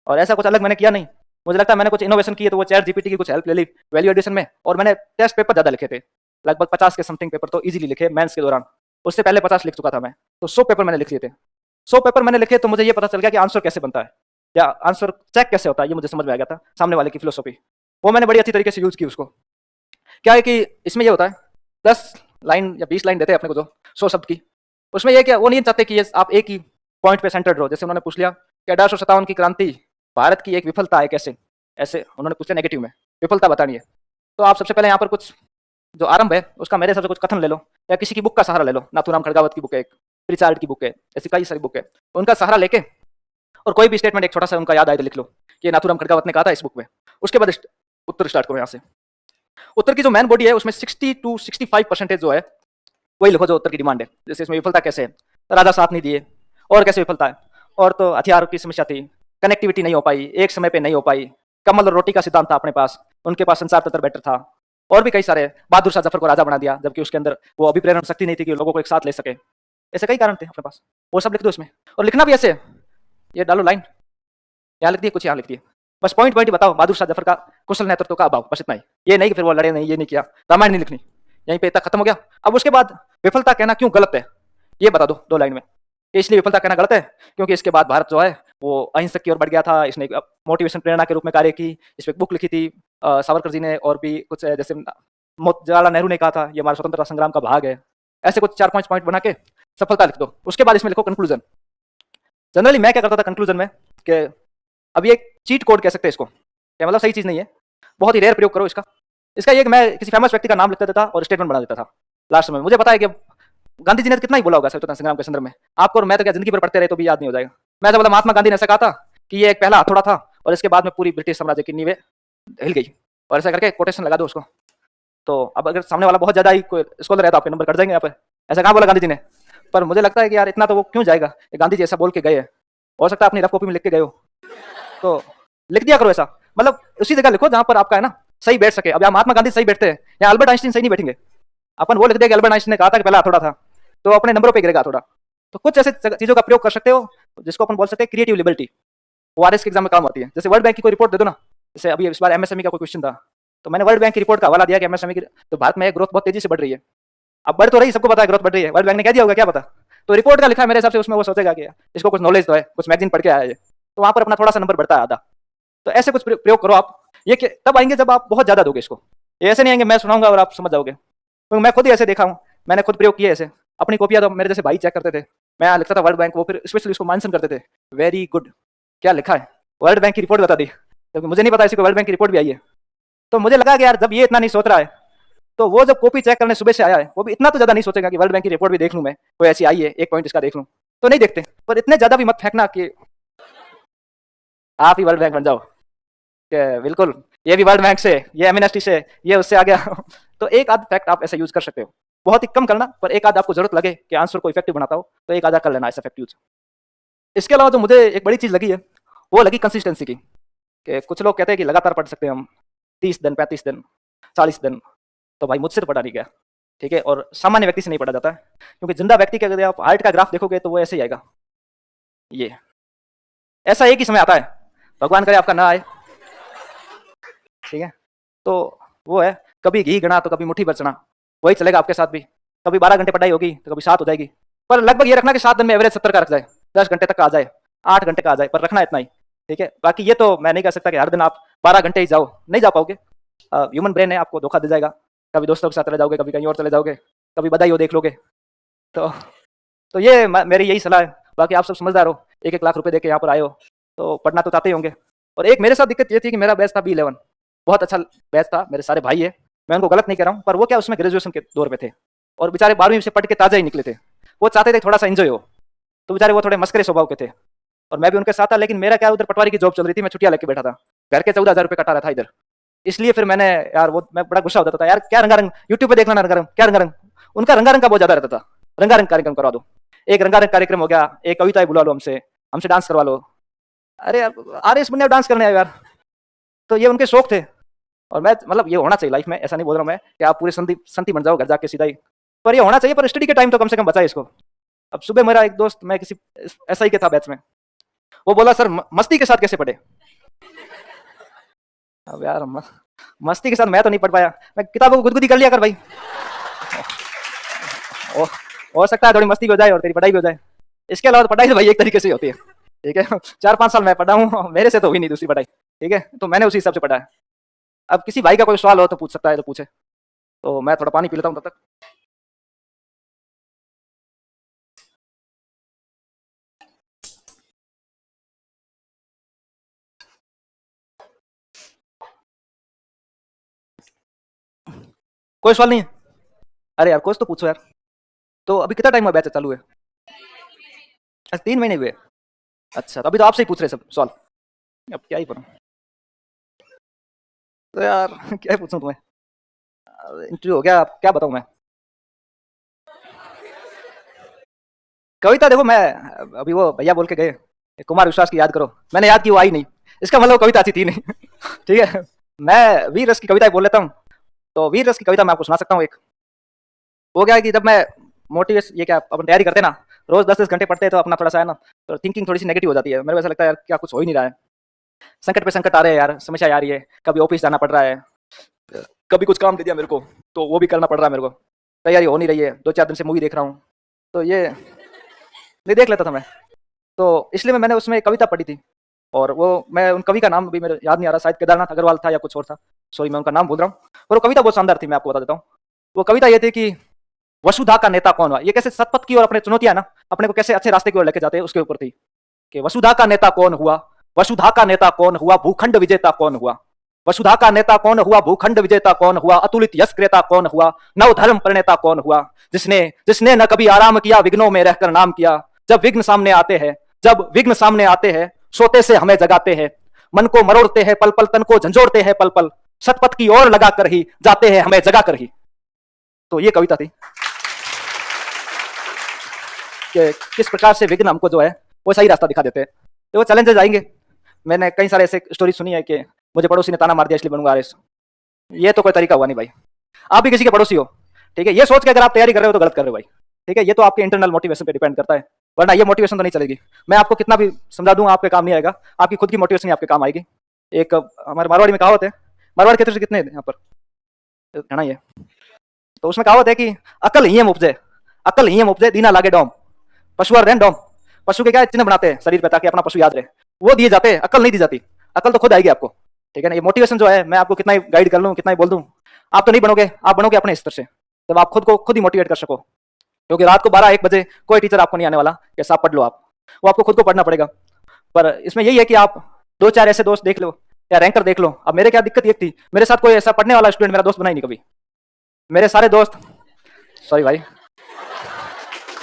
और ऐसा कुछ अलग मैंने किया नहीं। मुझे लगता है मैंने कुछ इनोवेशन किए तो वो चैट जीपीटी की कुछ हेल्प ले ली वैल्यू एडिशन में, और मैंने टेस्ट पेपर ज़्यादा लिखे थे, लगभग 50 के समथिंग पेपर तो इजीली लिखे मेंस के दौरान। उससे पहले 50 लिख चुका था मैं, तो 100 पेपर मैंने लिख लिए थे। 100 पेपर मैंने लिखे तो मुझे ये पता चल गया कि आंसर कैसे बनता है, या आंसर चेक कैसे होता है, ये मुझे समझ में आ गया था, सामने वाले की फिलोसॉफी। वो मैंने बड़ी अच्छी तरीके से यूज की उसको। क्या है कि इसमें ये होता है 10 लाइन या 20 लाइन देते हैं अपने को, जो 100 शब्द की, उसमें ये क्या वो नहीं चाहते कि ये आप एक ही पॉइंट पे सेंटर्ड रहो। जैसे उन्होंने पूछ लिया कि 1857 की क्रांति भारत की एक विफलता है कैसे, ऐसे उन्होंने पूछ लिया नेगेटिव में, विफलता बतानी है। तो आप सबसे पहले यहाँ पर कुछ जो आरंभ है उसका मेरे हिसाब से कुछ कथन ले लो, या किसी की बुक का सहारा ले लो। नाथूराम खड़गावत की बुक है, एक प्रिचार्ड की बुक है, ऐसी कई सारी बुक है, उनका सहारा लेके और कोई भी स्टेटमेंट एक छोटा सा उनका याद आए तो लिख लो कि नाथूराम खड़गावत ने कहा था इस बुक में। उसके बाद उत्तर स्टार्ट करो यहाँ से। उत्तर की जो मैन बॉडी है उसमें 60-65% जो है वही लिखो जो उत्तर की डिमांड है। जैसे इसमें विफलता कैसे है, तो राजा साथ नहीं दिए, और कैसे विफलता है, और तो हथियारों की समस्या थी, कनेक्टिविटी नहीं हो पाई, एक समय पे नहीं हो पाई, कमल और रोटी का सिद्धांत था अपने पास, उनके पास संसार तंत्र बेटर था, और भी कई सारे, बहादुर शाह जफर को राजा बना दिया जबकि उसके अंदर वो अभिप्रेरण शक्ति नहीं थी कि लोगों को एक साथ ले सके। ऐसे कई कारण थे अपने पास, वो सब लिख दो इसमें। और लिखना भी ऐसे, ये डालो लाइन, यहाँ लिख दिए, कुछ यहाँ लिख दिए, बस पॉइंट पॉइंट बताओ बहादुर शाह जफर का कुशल नेतृत्व का अभाव, बस इतना ही। ये नहीं कि फिर वो लड़े नहीं, ये नहीं किया, रामायण नहीं लिखनी, यहीं पे तक खत्म हो गया। अब उसके बाद विफलता कहना क्यों गलत है ये बता दो 2 लाइन में। इसलिए विफलता कहना गलत है क्योंकि इसके बाद भारत जो है वो अहिंसक की ओर बढ़ गया था, इसने मोटिवेशन प्रेरणा के रूप में कार्य की, इस पर बुक लिखी थी सावरकर जी ने, और भी कुछ जैसे जवाहरलाल नेहरू ने कहा था ये हमारा स्वतंत्रता संग्राम का भाग है। ऐसे कुछ 4-5 पॉइंट बना के सफलता लिख दो। उसके बाद इसमें लिखो कंक्लूजन। जनरली मैं क्या करता था कंक्लूजन में कि अभी एक चीट कोड कह सकते हैं इसको, क्या मतलब सही चीज नहीं है, बहुत ही रेयर प्रयोग करो इसका। इसका ये कि मैं किसी फेमस व्यक्ति का नाम लिख देता था और स्टेटमेंट बना देता था लास्ट में। मुझे पता है कि गांधी जी ने कितना ही बोला होगा स्वतंत्रता संग्राम के संदर्भ में, आपको और मैं तो क्या जिंदगी भर पढ़ते रहे तो भी याद नहीं हो जाएगा। मैं ऐसा बोला महात्मा गांधी ने ऐसा कहा था कि ये एक पहला हथौड़ा था और इसके बाद में पूरी ब्रिटिश साम्राज्य की नींवें हिल गई। और ऐसा करके कोटेशन लगा दो उसको। तो अब अगर सामने वाला बहुत ज़्यादा ही कोई स्कॉलर है तो आपके नंबर कट जाएंगे यहाँ पर। ऐसा कहाँ बोला गांधी जी ने? पर मुझे लगता है कि यार इतना तो वो क्यों जाएगा, ये गांधी जी ऐसा बोल के गए हैं, हो सकता है अपनी रफ कॉपी में लिख के गए हो, तो लिख दिया करो ऐसा। मतलब उसी जगह लिखो जहाँ पर आपका है ना सही बैठ सके। अब यहाँ महात्मा गांधी सही बैठते हैं, यहाँ अल्बर्ट आइंस्टीन सही नहीं बैठेंगे। अपन वो लिख देंगे अल्बर्ट आइंस्टीन ने कहा था कि पहला थोड़ा था, तो अपने नंबरों पे गिरेगा थोड़ा। तो कुछ ऐसे चीज़ों का प्रयोग कर सकते हो जिसको अपन बोल सकते हैं क्रिएटिव लिबर्टी। ओआरएस के एग्जाम में काम आती है। जैसे वर्ल्ड बैंक की कोई रिपोर्ट दे दो ना, जैसे अभी इस बार एमएसएमई का कोई क्वेश्चन था, तो मैंने वर्ल्ड बैंक की रिपोर्ट का हवाला दिया कि एमएसएमई की तो भारत में ग्रोथ बहुत तेजी से बढ़ रही है। अब बढ़ तो रही, सबको पता है ग्रोथ बढ़ रही है, वर्ल्ड बैंक ने कह दिया होगा क्या पता। तो रिपोर्ट का लिखा है मेरे हिसाब से, उसमें वो सोचेगा कि इसको कुछ नॉलेज तो है, कुछ मैगजीन पढ़ के आया है, तो वहां पर अपना थोड़ा सा नंबर बढ़ता है आधा। तो ऐसे कुछ प्रयोग करो आप। ये तब आएंगे जब आप बहुत ज्यादा दोगे इसको, ये ऐसे नहीं आएंगे मैं सुनाऊंगा और आप समझ जाओगे। तो मैं खुद ही ऐसे देखा हूँ, मैंने खुद प्रयोग किए ऐसे। अपनी कॉपियां तो मेरे जैसे भाई चेक करते थे, मैं लिखता था वर्ल्ड बैंक, वो फिर स्पेशली उसको मेंशन करते थे, वेरी गुड क्या लिखा है, वर्ल्ड बैंक की रिपोर्ट बता दी, क्योंकि मुझे नहीं पता इसी को वर्ल्ड बैंक की रिपोर्ट भी आई है। तो मुझे लगा कि यार जब ये इतना नहीं सोच रहा है, तो वो जब कॉपी चेक करने सुबह से आया है, वो भी इतना तो ज्यादा नहीं सोचेगा कि वर्ल्ड बैंक की रिपोर्ट भी देख लूं, मैं कोई ऐसी आई है एक पॉइंट इसका देख लूं, तो नहीं देखते। पर इतने ज्यादा भी मत फेंकना कि आप ही वर्ल्ड बैंक बन जाओ कि बिल्कुल ये भी वर्ल्ड बैंक से, ये एमएनएसटी से, ये उससे आ गया। तो एक आध फैक्ट आप ऐसे यूज कर सकते हो, बहुत ही कम करना, पर एक आध आपको जरूरत लगे कि आंसर को इफेक्टिव बनाता हो तो एक आधा कर लेना ऐसा फैक्ट यूज। इसके अलावा जो मुझे एक बड़ी चीज लगी है वो लगी कंसिस्टेंसी की, कि कुछ लोग कहते हैं कि लगातार पढ़ सकते हैं हम 30 दिन 35 दिन 40 दिन, तो भाई मुझसे तो पढ़ा नहीं गया, ठीक है, और सामान्य व्यक्ति से नहीं पढ़ा जाता है, क्योंकि जिंदा व्यक्ति के अगर आप हार्ट का ग्राफ देखोगे तो वो ऐसे ही आएगा, ये ऐसा एक ही समय आता है, भगवान करे आपका ना आए, ठीक है। तो वो है, कभी घी गणा तो कभी मुट्ठी बचना, वही चलेगा आपके साथ भी। कभी 12 घंटे पढ़ाई होगी तो कभी 7 हो जाएगी, पर लगभग ये रखना कि 7 दिन में एवरेज 70 का रख जाए, 10 घंटे तक का आ जाए, 8 घंटे का आ जाए, पर रखना इतना ही, ठीक है। बाकी ये तो मैं नहीं कह सकता कि हर दिन आप 12 घंटे ही जाओ, नहीं जा पाओगे। ह्यूमन ब्रेन है, आपको धोखा दे जाएगा, कभी दोस्तों के साथ चले जाओगे, कभी कहीं और चले जाओगे, कभी बधाई हो देख लोगे। तो ये मेरी यही सलाह है। बाकी आप सब समझदार हो, 1-1 लाख रुपए देके यहाँ पर आए हो, तो पढ़ना तो चाहते ही होंगे। और एक मेरे साथ दिक्कत ये थी कि मेरा बैच था B11, बहुत अच्छा बैच था, मेरे सारे भाई है, मैं उनको गलत नहीं कह रहा हूँ, पर वो क्या उसमें ग्रेजुएशन के दौर पे थे और बेचारे 12वीं से पढ़ के ताजा ही निकले थे, वो चाहते थे थोड़ा सा एंजॉय हो, तो बेचारे वो थोड़े मस्करे स्वभाव के थे और मैं भी उनके साथ था। लेकिन मेरा क्या, उधर पटवारी की जॉब चल रही थी, मैं छुट्टियां लेके बैठा था, घर के 14,000 रुपये कटा रहा था इधर, इसलिए फिर मैंने यार वो मैं बड़ा गुस्सा होता था यार, क्या रंगारंग यूट्यूब पे देख लेना, रंगारंग क्या रंगारंग, उनका रंगारंग का बहुत ज्यादा रहता था, रंगारंग कार्यक्रम करवा दो, एक रंगारंग कार्यक्रम हो गया, एक कविताएं बुला लो, हमसे डांस करवा लो, अरे यार आरएस बनने डांस करने आए यार, तो ये उनके शौक थे। और मैं मतलब ये होना चाहिए लाइफ में, ऐसा नहीं बोल रहा हूँ मैं कि आप पूरे संती बन जाओ घर जाके सीधा ही, पर ये होना चाहिए, पर स्टडी के टाइम तो कम से कम बचाए इसको। अब सुबह मेरा एक दोस्त, मैं किसी एसआई के था बैच में, वो बोला सर मस्ती के साथ कैसे पढ़े। अब यार मस्ती के साथ मैं तो नहीं पढ़ पाया, मैं किताबों को गुदगुदी कर लिया कर भाई, हो सकता है थोड़ी मस्ती भी हो जाए और तेरी पढ़ाई भी हो जाए। इसके अलावा तो पढ़ाई तो भाई एक तरीके से ही होती है, ठीक है। 4-5 साल मैं पढ़ा हूँ, मेरे से तो हुई नहीं दूसरी पढ़ाई, ठीक है, तो मैंने उसी हिसाब से पढ़ा है। अब किसी भाई का कोई सवाल हो तो पूछ सकता है, तो पूछे। तो मैं थोड़ा पानी पी लेता हूँ तब तक। कोई सवाल नहीं है? अरे यार कुछ तो पूछो यार। तो अभी कितना टाइम हुआ बैच चालू है? अच्छा 3 महीने हुए। अच्छा तो अभी तो आपसे ही पूछ रहे सब सवाल, अब क्या ही पढ़ूं। तो यार क्या ही पूछूं तुम्हें, इंटरव्यू हो गया, अब क्या बताऊं मैं। कविता देखो, मैं अभी वो भैया बोल के गए कुमार विश्वास की याद करो, मैंने याद की, वो आई नहीं, इसका मतलब कविता अच्छी थी नहीं। ठीक है, मैं वीर रस की कविता बोल लेता हूँ। तो वीर रस की कविता मैं आपको सुना सकता हूँ एक। वो क्या है कि जब मैं मोटिवेशन, ये क्या अपन तैयारी करते हैं ना, रोज 10-10 घंटे पढ़ते हैं, तो अपना थोड़ा सा है ना, तो थिंकिंग थोड़ी सी नेगेटिव हो जाती है। मेरे को ऐसा लगता है यार क्या कुछ हो ही नहीं रहा है, संकट पे संकट आ रहे हैं यार, समस्या आ रही है, कभी ऑफिस जाना पड़ रहा है, कभी कुछ काम दे दिया मेरे को तो वो भी करना पड़ रहा है मेरे को, तैयारी हो नहीं रही है, 2-4 दिन से मूवी देख रहा हूँ, तो ये नहीं देख लेता था मैं। तो इसलिए मैंने उसमें एक कविता पढ़ी थी, और वो मैं उन कवि का नाम भी मेरे याद नहीं आ रहा, शायद केदारनाथ अग्रवाल था या कुछ और था, सॉरी मैं उनका नाम भूल रहा हूँ, पर वो कविता बहुत शानदार थी, मैं आपको बता देता हूँ। वो कविता ये थी कि वसुधा का नेता कौन हुआ, ये कैसे सतपथ की और अपने चुनौतियां ना अपने को कैसे अच्छे रास्ते की ओर लेके जाते हैं, उसके ऊपर थी कि वसुधा का नेता कौन हुआ, वसुधा का नेता कौन हुआ, भूखंड विजेता कौन हुआ, वसुधा का नेता कौन हुआ, भूखंड विजेता कौन हुआ, अतुलित यश क्रेता कौन हुआ, नव धर्म प्रणेता कौन हुआ, जिसने जिसने न कभी आराम किया, विघ्नों में रहकर नाम किया, जब विघ्न सामने आते हैं, जब विघ्न सामने आते हैं, सोते से हमें जगाते हैं, मन को मरोड़ते हैं पल पल, तन को झंझोड़ते हैं पल पल, सतपथ की ओर लगा कर ही जाते हैं हमें जगा कर ही। तो ये कविता थी कि किस प्रकार से विघ्न हमको जो है वो सही रास्ता दिखा देते हैं। तो वो चैलेंजेस आएंगे। मैंने कई सारे ऐसे स्टोरी सुनी है कि मुझे पड़ोसी ने ताना मार दिया इसलिए बनूंगा आरएस। ये तो कोई तरीका हुआ नहीं भाई। आप भी किसी के पड़ोसी हो, ठीक है, ये सोच के अगर आप तैयारी कर रहे हो तो गलत कर रहे हो भाई, ठीक है। ये तो आपके इंटरनल मोटिवेशन पे डिपेंड करता है, वरना ये मोटिवेशन तो नहीं चलेगी। मैं आपको कितना भी समझा दूं आपके काम नहीं आएगा, आपकी खुद की मोटिवेशन ही आपके काम आएगी। एक हमारे मारवाड़ी में कहावत है, मारवाड़ के तरफ से कितने यहाँ पर घना ही है, तो उसमें कहावत है कि अकल हियम उपजे दीना लागे डोम, पशु और डोम। पशु के क्या चिन्ह बनाते हैं शरीर पे ताकि अपना पशु याद रहे, वो दिए जाते हैं, अकल नहीं दी जाती। अकल तो खुद आएगी आपको, ठीक है ना। ये मोटिवेशन जो है मैं आपको कितना ही गाइड कर लूँ, कितना ही बोल दूं, आप तो नहीं बनोगे। आप बनोगे अपने स्तर से, जब आप खुद को खुद ही मोटिवेट कर सको। क्योंकि रात को 12-1 बजे कोई टीचर आपको नहीं आने वाला कि साहब पढ़ लो, वो आपको खुद को पढ़ना पड़ेगा। पर इसमें यही है कि आप 2-4 ऐसे दोस्त देख लो या रैंकर देख लो। अब मेरे क्या दिक्कत ये थी, मेरे साथ कोई ऐसा पढ़ने वाला स्टूडेंट मेरा दोस्त बना ही नहीं कभी। मेरे सारे दोस्त, सॉरी भाई,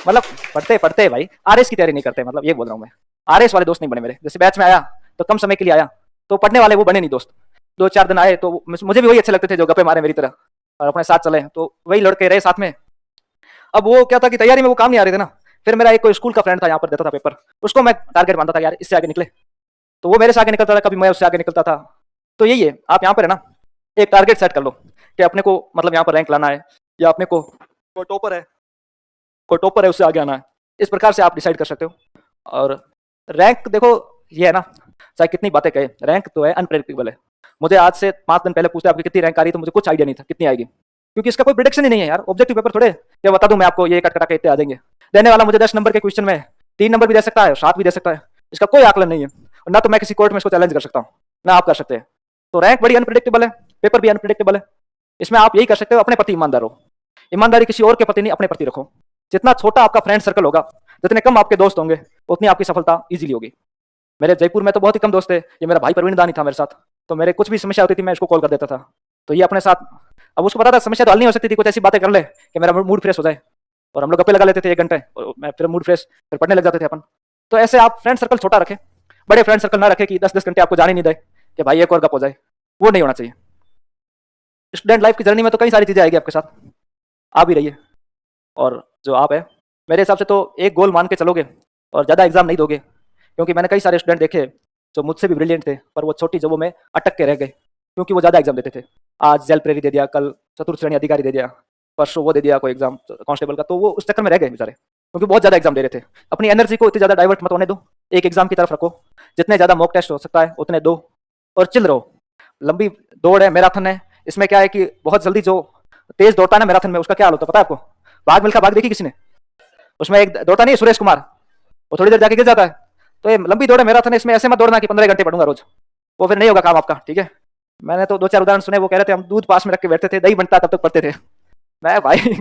मतलब पढ़ते पढ़ते भाई आरएस की तैयारी नहीं करते, मतलब ये बोल रहा हूँ मैं। आरएस वाले दोस्त नहीं बने मेरे। जैसे बैच में आया तो कम समय के लिए आया, तो पढ़ने वाले वो बने नहीं दोस्त। 2-4 दिन आए तो मुझे भी वही अच्छे लगते थे जो गप्पे मारे मेरी तरह और अपने साथ चले, तो वही लड़के रहे साथ में। अब वो क्या था कि तैयारी में वो काम नहीं आ रहे थे ना। फिर मेरा एक कोई स्कूल का फ्रेंड था, यहाँ पर देता था पेपर, उसको मैं टारगेट मानता था यार इससे आगे निकले, तो वो मेरे से आगे निकलता था, कभी मैं उससे आगे निकलता था। तो यही है, आप यहाँ पर है ना एक टारगेट सेट कर लो कि अपने को मतलब यहाँ पर रैंक लाना है, या अपने को कोई टॉपर है उससे आगे आना है। इस प्रकार से आप डिसाइड कर सकते हो। और रैंक देखो ये है ना, चाहे कितनी बातें कहे, रैंक तो है अनप्रेडिक्टेबल है। मुझे आज से 5 दिन पहले पूछते आपकी कितनी रैंक आ रही, तो मुझे कुछ आइडिया नहीं था कितनी आएगी, क्योंकि इसका कोई प्रिडिक्शन ही नहीं है यार। ऑब्जेक्टिव पेपर थोड़े ये बता दूं मैं आपको ये कट कटा के इतने आ जाएंगे। देने वाला मुझे 10 नंबर के क्वेश्चन में 3 नंबर भी दे सकता है, 7 भी दे सकता है, इसका कोई आकलन नहीं है। और ना तो मैं किसी कोर्ट में इसको चैलेंज कर सकता हूँ, ना आप कर सकते हैं। तो रैंक बड़ी अनप्रिडिक्टेबल है, पेपर भी अनप्रिडिक्टेबल है। इसमें आप यही कर सकते हो, अपने प्रति ईमानदार हो। ईमानदारी किसी और के प्रति नहीं, अपने प्रति रखो। जितना छोटा आपका फ्रेंड सर्कल होगा, जितने कम आपके दोस्त होंगे, उतनी आपकी सफलता इजीली होगी। मेरे जयपुर में तो बहुत ही कम दोस्त थे। ये मेरा भाई प्रवीण दानी था मेरे साथ, तो मेरे कुछ भी समस्या होती थी मैं इसको कॉल कर देता था, तो ये अपने साथ, अब उसको पता था समस्या तो हल नहीं हो सकती थी, कुछ ऐसी बातें कर ले कि मेरा मूड फ्रेश हो जाए, और हम लोग गप्पे लगा लेते थे 1 घंटे, और मैं फिर मूड फ्रेश, फिर पढ़ने लग जाते थे अपन। तो ऐसे आप फ्रेंड सर्कल छोटा रखें, बड़े फ्रेंड सर्कल ना रखें कि 10-10 घंटे आपको जाने नहीं दे कि भाई एक और गप हो जाए, वो नहीं होना चाहिए। स्टूडेंट लाइफ की जर्नी में तो कई सारी चीजें आएगी आपके साथ, आ भी रही है। और जो आप है, मेरे हिसाब से तो एक गोल मान के चलोगे और ज़्यादा एग्जाम नहीं दोगे, क्योंकि मैंने कई सारे स्टूडेंट देखे जो मुझसे भी ब्रिलियंट थे, पर वो छोटी जगहों में अटक के रह गए, क्योंकि वो ज़्यादा एग्जाम देते थे। आज जेल प्रेरी दे दिया, कल चतुर्थ श्रेणी अधिकारी दे दिया, परसों वो दे दिया कोई एग्जाम कांस्टेबल का, तो वो उस चक्कर में रह गए बेचारे, क्योंकि बहुत ज़्यादा एग्जाम दे रहे थे। अपनी एनर्जी को इतनी ज़्यादा डाइवर्ट मत होने दो, एक एग्जाम की तरफ रखो, जितने ज़्यादा मॉक टेस्ट हो सकता है उतने दो, और चिल रहो। लंबी दौड़ है, मैराथन है, इसमें क्या है कि बहुत जल्दी जो तेज दौड़ता है ना मैराथन में, उसका क्या हाल होता है पता है आपको? भाग मिल्खा भाग देखी किसी ने? उसमें एक दौड़ता नहीं है सुरेश कुमार, वो थोड़ी देर जाके गिर जाता है। तो ये लंबी दौड़ है मैराथन है, इसमें ऐसे मत दौड़ना कि 15 घंटे पढ़ूंगा रोज, वो फिर नहीं होगा काम आपका, ठीक है। मैंने तो 2-4 उदाहरण सुने, वो कह रहे थे हम दूध पास में रख के बैठते थे, दही बनता तब तक पढ़ते थे। मैं भाई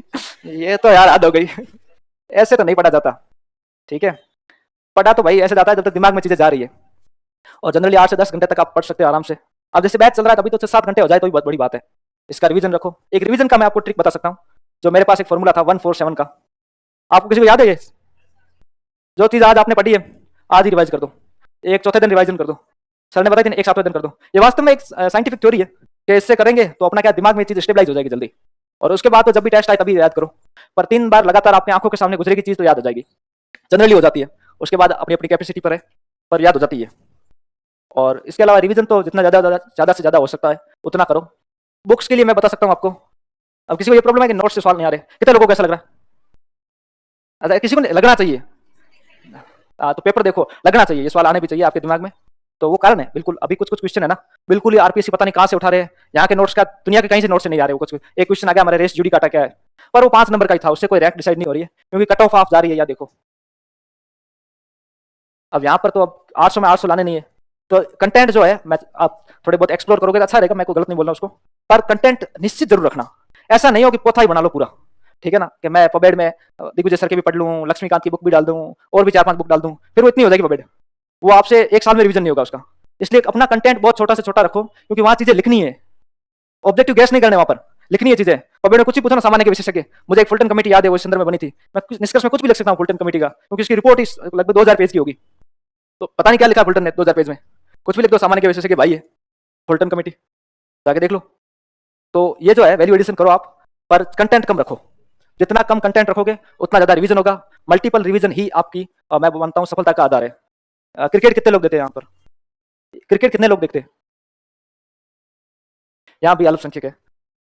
ये तो यार हद हो गई, ऐसे तो नहीं पढ़ा जाता, ठीक है। पढ़ा तो भाई ऐसे जाता है जब तक दिमाग में चीजें जा रही है, और जनरली 8 से 10 घंटे तक आप पढ़ सकते हो आराम से। अब जैसे बैच चल रहा है, अभी तो 6-7 घंटे हो जाए तो ही बहुत बड़ी बात है। इसका रिवीजन रखो। एक रिवीजन का मैं आपको ट्रिक बता सकता हूँ, जो मेरे पास एक फॉर्मूला था 1-4-7 का। आपको किसी को याद है ये? जो चीज आज आपने पढ़ी है आज ही रिवाइज कर दो, एक चौथे दिन रिवाइजन कर दो। सर ने बताई थी एक 7वें दिन कर दो। ये वास्तव में एक साइंटिफिक थ्योरी है कि इससे करेंगे तो अपना क्या दिमाग में चीज स्टेबलाइज हो जाएगी जल्दी, और उसके बाद तो जब भी टेस्ट आए तभी याद करो। पर 3 बार लगातार आपकी आंखों के सामने गुजरेगी चीज तो याद हो जाएगी, जनरली हो जाती है। उसके बाद अपनी अपनी कैपेसिटी पर है, पर याद हो जाती है। और इसके अलावा रिवीजन तो जितना ज्यादा से ज्यादा हो सकता है उतना करो। बुक्स के लिए मैं बता सकता हूँ आपको। अब किसी को ये प्रॉब्लम है कि नोट्स से सवाल नहीं आ रहे, कितने लोगों को ऐसा लग रहा है? अच्छा, किसी को लगना चाहिए, तो पेपर देखो, लगना चाहिए, ये सवाल आने भी चाहिए आपके दिमाग में। तो वो कारण है बिल्कुल। अभी कुछ क्वेश्चन है ना, बिल्कुल ही आरपीएससी पता नहीं कहाँ से उठा रहे हैं, यहाँ के नोट्स का, दुनिया के कहीं से नोट्स से नहीं आ रहे। वो कुछ एक क्वेश्चन आ गया हमारे रेस जूडी काटा क्या है, पर वो 5 नंबर का ही था, उससे कोई रैंक डिसाइड नहीं हो रही है, क्योंकि कट ऑफ जा रही है। या देखो अब यहाँ पर तो अब 800 में 800 लाने नहीं है, तो कंटेंट जो है मैं आप थोड़े बहुत एक्सप्लोर करोगे तो अच्छा रहेगा। मैं कोई गलत नहीं बोल रहा उसको, पर कंटेंट निश्चित जरूर रखना। ऐसा नहीं हो कि पोथा ही बना लो पूरा, ठीक है ना, कि मैं पबेड में दिग्विजय सर के भी पढ़ लूँ, लक्ष्मीकांत की बुक भी डाल दूँ, और भी 4-5 बुक डाल दूँ, फिर वो इतनी हो जाएगी पबेड, वो आपसे 1 साल में रिवीजन नहीं होगा उसका। इसलिए अपना कंटेंट बहुत छोटा से छोटा रखो, क्योंकि वहां चीजें लिखनी है, ऑब्जेक्टिव गैस नहीं करने, वहां पर लिखनी है चीजें। पबेड में कुछ भी पूछो ना सामान्य के विशेषज्ञ, मुझे एक फुलटन कमेटी याद है, वो इस संदर्भ में बनी थी। मैं निष्कर्ष में कुछ भी लिख सकता हूँ फुलटन कमेटी का, क्योंकि उसकी रिपोर्ट लगभग 2000 पेज की होगी। तो पता नहीं क्या लिखा फुलटन ने 2000 पेज में, कुछ भी लिख दो, सामान्य के विशेषज्ञ भाई है फुलटन कमेटी। जाके देख लो। तो ये जो है वैल्यू एडिशन करो आप, पर कंटेंट कम रखो। जितना कम कंटेंट रखोगे उतना ज्यादा रिवीजन होगा। मल्टीपल रिवीजन ही आपकी मैं मानता हूँ सफलता का आधार है। क्रिकेट कितने लोग देते हैं यहाँ पर? क्रिकेट कितने लोग देखते हैं? यहाँ भी अल्पसंख्यक है।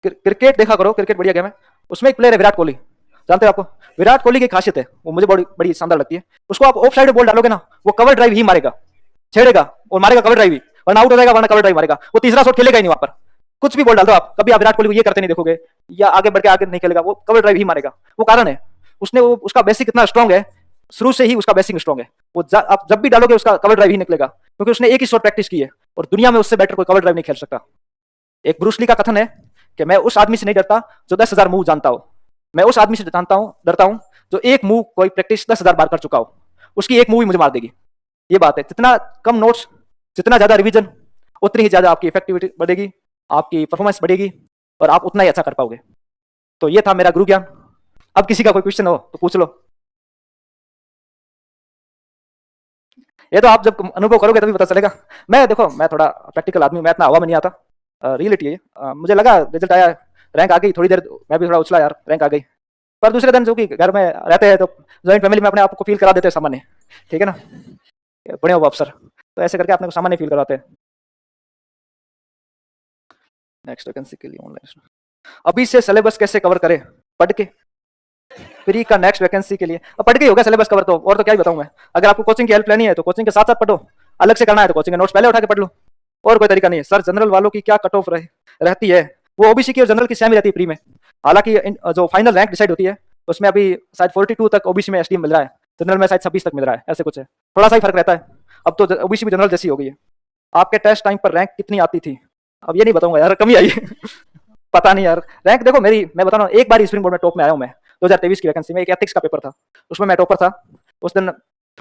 क्रिकेट देखा करो, क्रिकेट बढ़िया गेम है। उसमें एक प्लेयर है विराट कोहली, जानते हो आपको? विराट कोहली की खासियत है, वो मुझे बड़ी बड़ी शानदार लगती है। उसको आप ऑफ साइड बॉल डालोगे ना, वो कवर ड्राइव ही मारेगा, छेड़ेगा और मारेगा कवर ड्राइव ही, वरना आउट हो जाएगा, वरना कवर ड्राइव मारेगा। वो तीसरा शॉट खेलेगा ही नहीं वहां पर। कुछ भी बॉल डाल दो आप, कभी आप विराट कोहली को ये करते नहीं देखोगे या आगे बढ़ के आगे नहीं खेलेगा, वो कवर ड्राइव ही मारेगा। वो कारण है, उसने वो उसका बेसिक इतना स्ट्रॉन्ग है, शुरू से ही उसका बेसिक स्ट्रॉन्ग है। वो आप जब भी डालोगे उसका कवर ड्राइव ही निकलेगा, क्योंकि उसने एक ही शॉट प्रैक्टिस की है और दुनिया में उससे बेटर कोई कवर ड्राइव नहीं खेल सकता। एक ब्रूस ली का कथन है कि मैं उस आदमी से नहीं डरता जो 10,000 मूव जानता हो, मैं उस आदमी से डरता हूं जो एक मूव कोई प्रैक्टिस 10,000 बार कर चुका हो, उसकी एक मूव ही मुझे मार देगी। ये बात है, जितना कम नोट्स, जितना ज्यादा रिवीजन, उतनी ही ज्यादा आपकी इफेक्टिविटी बढ़ेगी, आपकी परफॉर्मेंस बढ़ेगी और आप उतना ही अच्छा कर पाओगे। तो ये था मेरा गुरु ज्ञान। अब किसी का कोई क्वेश्चन हो तो पूछ लो। ये तो आप जब अनुभव करोगे तभी पता चलेगा। मैं देखो, मैं थोड़ा प्रैक्टिकल आदमी, मैं इतना हवा में नहीं आता। रियलिटी है, मुझे लगा रिजल्ट आया, रैंक आ गई, थोड़ी देर मैं भी थोड़ा उछला यार, रैंक आ गई। पर दूसरे दिन जो कि घर में रहते हैं तो जॉइंट फैमिली में अपने आप को फील करा देते हैं सामान्य, ठीक है ना, बड़े हो अफसर, तो ऐसे करके अपने को सामान्य फील कराते हैं। नेक्स्ट वैकेंसी के लिए ऑनलाइन अभी से सिलेबस कैसे कवर करें? पढ़ के। प्री का नेक्स्ट वैकेंसी के लिए अब पढ़ के ही होगा सिलेबस कवर, तो और तो क्या ही बताऊं मैं। अगर आपको कोचिंग की हेल्प लेनी है तो कोचिंग के साथ साथ पढ़ो, अलग से करना है तो कोचिंग के नोट्स पहले उठा के पढ़ लो, और कोई तरीका नहीं है। सर जनरल वालों की क्या कट ऑफ रहती है? वो ओबीसी की और जनरल की सेम ही रहती है प्री में। हालांकि जो फाइनल रैंक डिसाइड होती है उसमें अभी शायद 42 तक ओबीसी में एसडीएम मिल रहा है, जनरल में शायद 26 तक मिल रहा है, ऐसे कुछ है, थोड़ा सा ही फर्क रहता है। अब तो ओबीसी भी जनरल जैसी हो गई है। आपके टेस्ट टाइम पर रैंक कितनी आती थी? अब ये नहीं बताऊंगा यार, कमी आई है। पता नहीं यार, रैंक देखो मेरी, मैं बता रहा हूँ, एक बार स्प्रिंग बोर्ड में टॉप में आया हूँ मैं, 2023 की वैकेंसी में। एक एथिक्स का पेपर था, उसमें मैं टॉपर था। उस दिन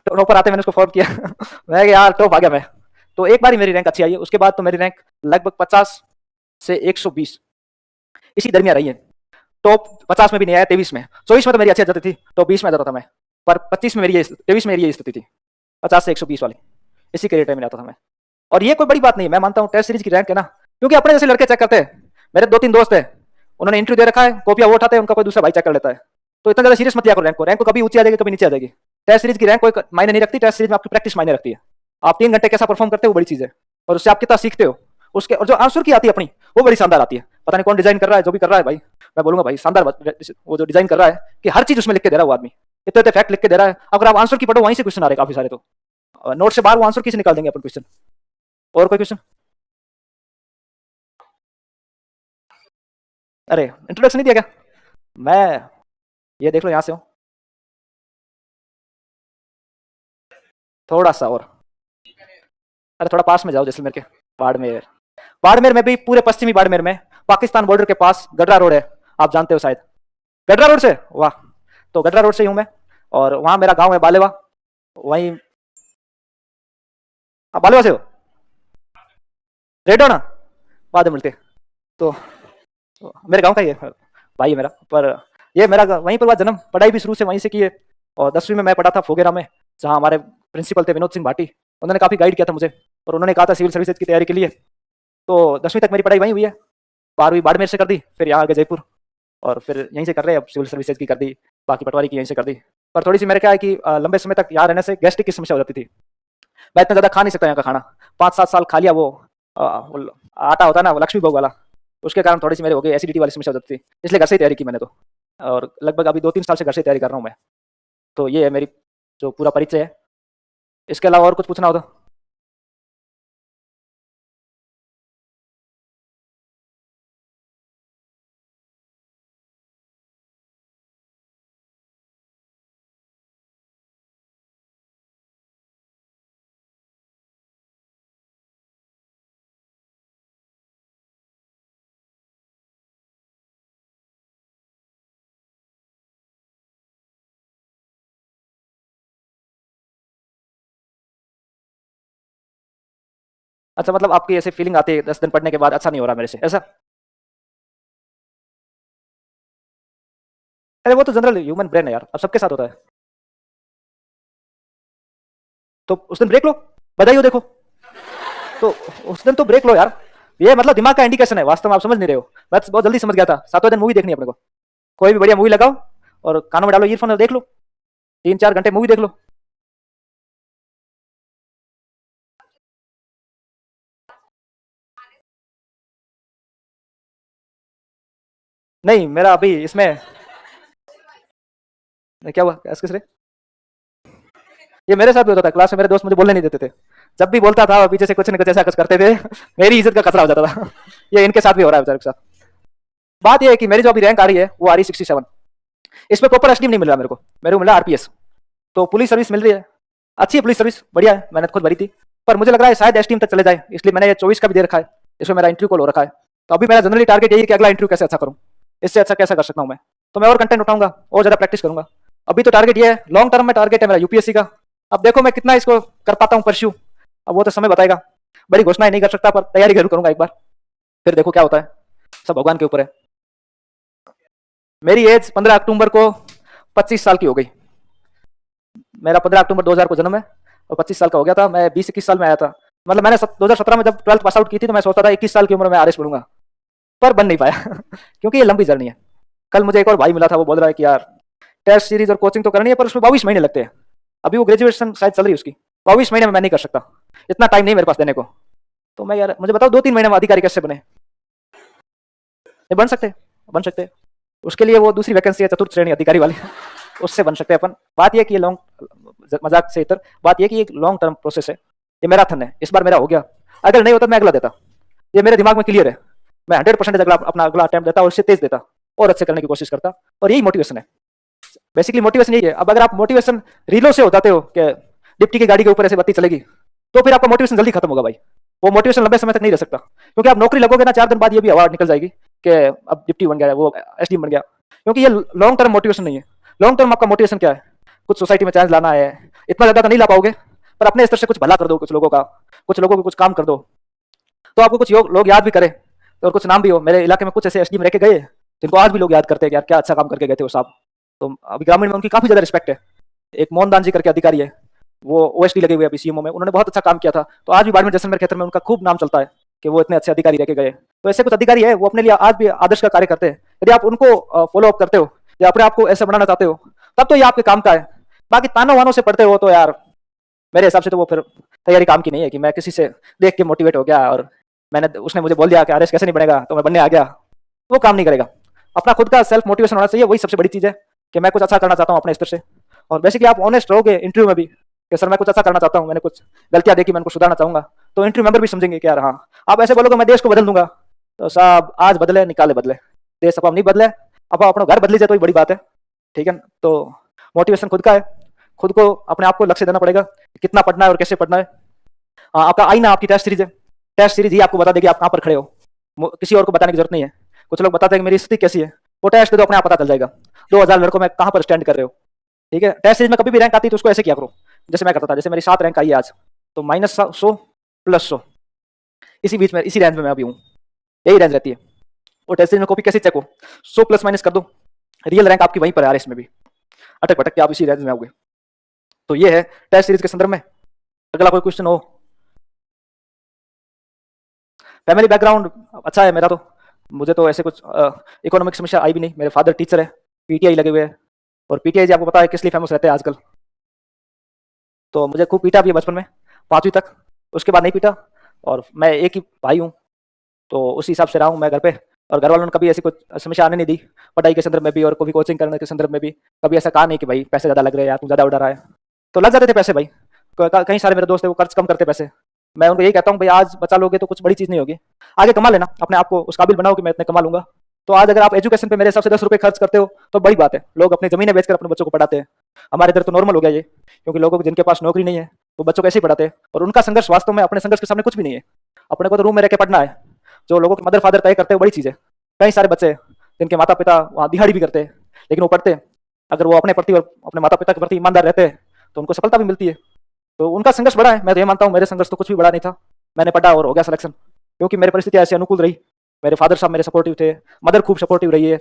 टॉपर आते मैंने उसको फॉर्म किया। मैं यार टॉप आ गया मैं। तो एक बार ही मेरी रैंक अच्छी आई है, उसके बाद तो मेरी रैंक लगभग 50 से 120 इसी दरमियान रही है। टॉप 50 में भी नहीं आया, 23 में, 24 में तो मेरी अच्छी जाती थी, तो 20 में जाता था मैं, पर 25 में मेरी 23 में मेरी ये स्थिति थी, 50 से 120 वाली, इसी के रेट में आता था मैं। और ये कोई बड़ी बात नहीं, मैं मानता हूँ टेस्ट सीरीज की रैंक है ना, क्योंकि अपने जैसे लड़के चेक करते हैं। मेरे 2-3 दोस्त है, उन्होंने इंटरव्यू दे रखा है, कॉपियां वो उठाते हैं, उनका कोई दूसरा भाई चेक कर लेता है। तो इतना ज्यादा सीरियस मत लिया करो रैंक को, रैंक को कभी ऊंची आ जाएगी कभी नीचे आ जाएगी। टेस्ट सीरीज की रैंक कोई मायने नहीं रखती, टेस्ट सीरीज में आपकी प्रैक्टिस मायने रखती है। आप 3 घंटे कैसा परफॉर्म करते हो वो बड़ी चीज है, और उससे आप कितना सीखते हो उसके, और जो आंसर की आती है अपनी, वो बड़ी शानदार आती है। पता नहीं कौन डिजाइन कर रहा है, जो भी कर रहा है भाई, मैं बोलूंगा भाई शानदार वो जो डिजाइन कर रहा है कि हर चीज उसमें लिख के दे रहा है वो आदमी, इतने इतने फैक्ट लिख के दे रहा है। अगर आप आंसर की पढ़ो वहीं से क्वेश्चन आ रहे काफी सारे, तो नोट से बाहर वो आंसर किसे निकाल देंगे अपन क्वेश्चन। और कोई क्वेश्चन? अरे इंट्रोडक्शन नहीं दिया क्या? मैं, ये देख लो यहाँ से हूँ, थोड़ा सा और, अरे थोड़ा पास में जाओ जैसलमेर के, बाड़मेर। बाड़मेर में भी, पूरे पश्चिमी बाड़मेर में, पाकिस्तान बॉर्डर के पास गडरा रोड है, आप जानते हो शायद। गडरा रोड से, वाह, तो गडरा रोड से ही हूँ मैं, और वहां मेरा गांव है बालेवा, वहीं। आप बालेवा से हो? रेड हो ना, बाद में मिलते। तो मेरे गांव का ही है, भाई है मेरा। पर ये मेरा वहीं पर हुआ जन्म, पढ़ाई भी शुरू से वहीं से की है। और 10वीं में मैं पढ़ा था फोगेरा में, जहाँ हमारे प्रिंसिपल थे विनोद सिंह भाटी, उन्होंने काफ़ी गाइड किया था मुझे, और उन्होंने कहा था सिविल सर्विसेज की तैयारी के लिए। तो 10वीं तक मेरी पढ़ाई वहीं हुई है, 12वीं बाड़मेर से कर दी, फिर यहाँ आ गए जयपुर, और फिर यहीं से कर रहे हैं, अब सिविल सर्विसेज की कर दी, बाकी पटवारी की यहीं से कर दी। पर थोड़ी सी मेरे क्या है कि लंबे समय तक यहाँ रहने से गैस्ट्रिक की समस्या हो जाती थी, मैं इतना ज़्यादा खा नहीं सकता यहाँ का खाना। 5-7 साल खा लिया वो आटा होता है ना, वो लक्ष्मी भोग वाला, उसके कारण थोड़ी सी मेरे हो गई एसिडिटी वाली समस्या हो जाती थी, इसलिए घर से ही तैयारी की मैंने तो। और लगभग अभी 2-3 साल से घर से तैयारी कर रहा हूँ मैं। तो ये है मेरी जो पूरा परिचय है। इसके अलावा और कुछ पूछना हो तो? अच्छा, मतलब आपकी ऐसे फीलिंग आती है 10 दिन पढ़ने के बाद अच्छा नहीं हो रहा मेरे से, ऐसा? अरे वो तो जनरल ह्यूमन ब्रेन है यार, अब सबके साथ होता है। तो उस दिन ब्रेक लो, बधाई हो देखो, तो उस दिन तो ब्रेक लो यार। ये मतलब दिमाग का इंडिकेशन है, वास्तव में आप समझ नहीं रहे हो। मैं तो बहुत जल्दी समझ गया था। 7वें दिन मूवी देखनी है अपने को, कोई भी बढ़िया मूवी लगाओ और कानों में डालो ईयरफोन और देख लो, 3-4 घंटे मूवी देख लो। नहीं मेरा अभी इसमें क्या हुआ, किस रे? ये मेरे साथ भी होता था, क्लास में मेरे दोस्त मुझे बोलने नहीं देते थे। जब भी बोलता था पीछे से कुछ न कुछ ऐसा कुछ करते थे मेरी इज्जत का खतरा हो जाता था ये इनके साथ भी हो रहा है बेचारे के साथ। बात ये है कि मेरी जो अभी रैंक आ रही है वो आ रही 67। इसमें प्रॉपर एसडीएम नहीं मिल रहा मेरे को मिला आरपीएस। तो पुलिस सर्विस मिल रही है, अच्छी है पुलिस सर्विस, बढ़िया है, मैंने खुद भरी थी। पर मुझे लग रहा है शायद एसडीएम तक चले जाए, इसलिए मैंने ये 24 का भी दे रखा है। इसमें मेरा इंटरव्यू कॉल हो रखा है। तो अभी मेरा जनरली टारगेट यही है कि अगला इंटरव्यू कैसे अच्छा करूँ, इससे अच्छा कैसा कर सकता हूँ मैं। तो मैं और कंटेंट उठाऊंगा और ज्यादा प्रैक्टिस करूंगा। अभी तो टारगेट ये है, लॉन्ग टर्म में टारगेट है मेरा यूपीएससी का। अब देखो मैं कितना इसको कर पाता हूँ परस्यू, अब वो तो समय बताएगा। बड़ी घोषणाएं नहीं कर सकता पर तैयारी जरूर करूंगा एक बार, फिर देखो क्या होता है, सब भगवान के ऊपर है। मेरी एज 15 अक्टूबर को 25 साल की हो गई। मेरा 15 अक्टूबर 2000 को जन्म है और 25 साल का हो गया था। मैं 20-21 साल में आया था। मतलब मैंने 2017 में जब 12th पास आउट की थी तो मैं सोचता था 21 साल की उम्र में आरएस बनूंगा, पर बन नहीं पाया क्योंकि ये लंबी जर्नी है। कल मुझे एक और भाई मिला था, वो बोल रहा है कि यार टेस्ट सीरीज और कोचिंग तो करनी है पर उसमें 22 महीने लगते हैं। अभी वो ग्रेजुएशन शायद चल रही है उसकी, 22 महीने में मैं नहीं कर सकता, इतना टाइम नहीं मेरे पास देने को। तो मैं यार मुझे बताओ 2-3 महीने में अधिकारी कैसे बने? ये बन सकते उसके लिए वो दूसरी वैकेंसी है चतुर्थ श्रेणी अधिकारी वाली उससे बन सकते हैं अपन। बात यह कि ये लॉन्ग, मजाक से इतर, बात यह कि ये लॉन्ग टर्म प्रोसेस है, ये मैराथन है। इस बार मेरा हो गया, अगर नहीं होता मैं अगला देता। ये मेरे दिमाग में क्लियर है, मैं 100% अगला अपना अगला अटेम्प्ट देता और उससे तेज देता और अच्छे करने की कोशिश करता। और यही मोटिवेशन है, बेसिकली मोटिवेशन यही है। अब अगर आप मोटिवेशन रीलों से होताते हो कि डिप्टी की गाड़ी के ऊपर ऐसे बत्ती चलेगी, तो फिर आपका मोटिवेशन जल्दी खत्म होगा भाई। वो मोटिवेशन लंबे समय तक नहीं रह सकता, क्योंकि आप नौकरी लगोगे ना 4 दिन बाद ये भी हवा निकल जाएगी कि अब डिप्टी बन गया है, वो एसडीएम बन गया। क्योंकि ये लॉन्ग टर्म मोटिवेशन नहीं है। लॉन्ग टर्म आपका मोटिवेशन क्या है? कुछ सोसाइटी में चेंज लाना है, इतना ज्यादा तो नहीं ला पाओगे पर अपने स्तर से कुछ भला कर दो, कुछ लोगों को कुछ काम कर दो, तो आपको कुछ लोग याद भी करें और कुछ नाम भी हो। मेरे इलाके में कुछ ऐसे एसडीएम रह के गए जिनको आज भी लोग याद करते हैं कि यार क्या अच्छा काम करके गए थे वो साहब। तो अभी ग्रामीण में उनकी काफी ज्यादा रिस्पेक्ट है। एक मोहनदान जी करके अधिकारी है, वो ओएसडी लगे हुए अभी सीएमओ में, उन्होंने बहुत अच्छा काम किया था। तो आज भी बाड़मेर जैसलमेर क्षेत्र में उनका खूब नाम चलता है कि वो इतने अच्छे अधिकारी रह के गए। तो ऐसे कुछ अधिकारी है, वो अपने लिए आज भी आदर्श का कार्य करते हैं। यदि आप उनको फॉलो अप करते हो या अपने आपको ऐसे बनाना चाहते हो, तब तो ये आपके काम का है। बाकी तानों वानों से पढ़ते हो तो यार मेरे हिसाब से तो वो फिर तैयारी काम की नहीं है। कि मैं किसी से देख के मोटिवेट हो गया और उसने मुझे बोल दिया कि आरएस कैसे नहीं बनेगा तो मैं बनने आ गया, वो काम नहीं करेगा। अपना खुद का सेल्फ मोटिवेशन होना चाहिए, वही सबसे बड़ी चीज है कि मैं कुछ अच्छा करना चाहता हूँ अपने स्तर से। और बेसिकली आप ऑनेस्ट रहोगे इंटरव्यू में भी कि सर मैं कुछ अच्छा करना चाहता हूँ, मैंने कुछ गलतियां देखी, मैं उनको सुधारना चाहूंगा, तो इंटरव्यू मेंबर भी समझेंगे कि यार हाँ। आप ऐसे बोलोगे मैं देश को बदल दूंगा, तो साहब आज बदले निकाले बदले, देश अब नहीं बदले, अब अपना घर बदली जाए तो बड़ी बात है, ठीक है। तो मोटिवेशन खुद का है, खुद को अपने आप को लक्ष्य देना पड़ेगा कितना पढ़ना है और कैसे पढ़ना है। आपका आईना आपकी टेस्ट सीरीज है, टेस्ट सीरीज ही आपको बता देगी आप कहाँ पर खड़े हो, किसी और को बताने की जरूरत नहीं है। कुछ लोग बताते हैं कि मेरी स्थिति कैसी है, वो टेस्ट दे दो अपने आप पता चल जाएगा। 2000 लड़कों में कहाँ पर स्टैंड कर रहे हो, ठीक है। टेस्ट सीरीज में कभी भी रैंक आती है तो उसको ऐसे किया करो जैसे मैं करता था। जैसे मेरी 7 रैंक आई है आज, तो -100 +100, इसी बीच में, इसी रेंज में मैं अभी हूँ, यही रेंज रहती है। और टेस्ट सीरीज में कॉपी कैसे चेक हो, 100 ± कर दो, रियल रैंक आपकी वहीं पर है। इसमें भी अटक भटक के आप इसी रेंज में आओगे। तो ये है टेस्ट सीरीज के संदर्भ में। अगला कोई क्वेश्चन हो? फैमिली बैकग्राउंड अच्छा है मेरा, तो मुझे तो ऐसे कुछ इकोनॉमिक समस्या आई भी नहीं। मेरे फादर टीचर है, पीटीआई लगे हुए हैं, और पीटीआई जी आपको पता है किस लिए फेमस रहते हैं आजकल। तो मुझे खूब पीटा भी है बचपन में, 5वीं तक, उसके बाद नहीं पीटा। और मैं एक ही भाई हूँ, तो उसी हिसाब से रहा हूँ मैं घर पे। और घर वालों ने कभी ऐसी कुछ समस्या आने नहीं दी, पढ़ाई के संदर्भ में भी और कभी कोचिंग करने के संदर्भ में भी। कभी ऐसा कहा नहीं कि भाई पैसे ज़्यादा लग रहे हैं या तू ज़्यादा उड़ा रहा है। तो लग जाते थे पैसे भाई, कई सारे मेरे दोस्त है वो खर्च कम करते पैसे। मैं उनको यही कहता हूँ भाई आज बचा लोगे तो कुछ बड़ी चीज़ नहीं होगी, आगे कमा लेना, अपने आप को उस काबिल बनाओ कि मैं इतने कमा लूंगा। तो आज अगर आप एजुकेशन पे मेरे हिसाब से 10 रुपये खर्च करते हो तो बड़ी बात है। लोग अपनी जमीनें बेचकर अपने बच्चों को पढ़ाते हैं, हमारे इधर तो नॉर्मल हो गया ये, क्योंकि लोगों को जिनके पास नौकरी नहीं है वो बच्चों को ऐसे ही पढ़ाते हैं। और उनका संघर्ष वास्तव में अपने संघर्ष के सामने कुछ भी नहीं है। अपने को तो रूम में रह के पढ़ना है, जो लोगों के मदर फादर तय करते हैं बड़ी चीज़ है। कई सारे बच्चे जिनके माता पिता वहाँ दिहाड़ी भी करते हैं लेकिन वो पढ़ते हैं, अगर वो अपने प्रति और अपने माता पिता के प्रति ईमानदार रहते हैं तो उनको सफलता भी मिलती है। तो उनका संघर्ष बड़ा है, मैं तो ये मानता हूँ। मेरे संघर्ष तो कुछ भी बड़ा नहीं था, मैंने पढ़ा और हो गया सिलेक्शन, क्योंकि मेरी परिस्थितियाँ ऐसी अनुकूल रही। मेरे फादर साहब मेरे सपोर्टिव थे, मदर खूब सपोर्टिव रही है,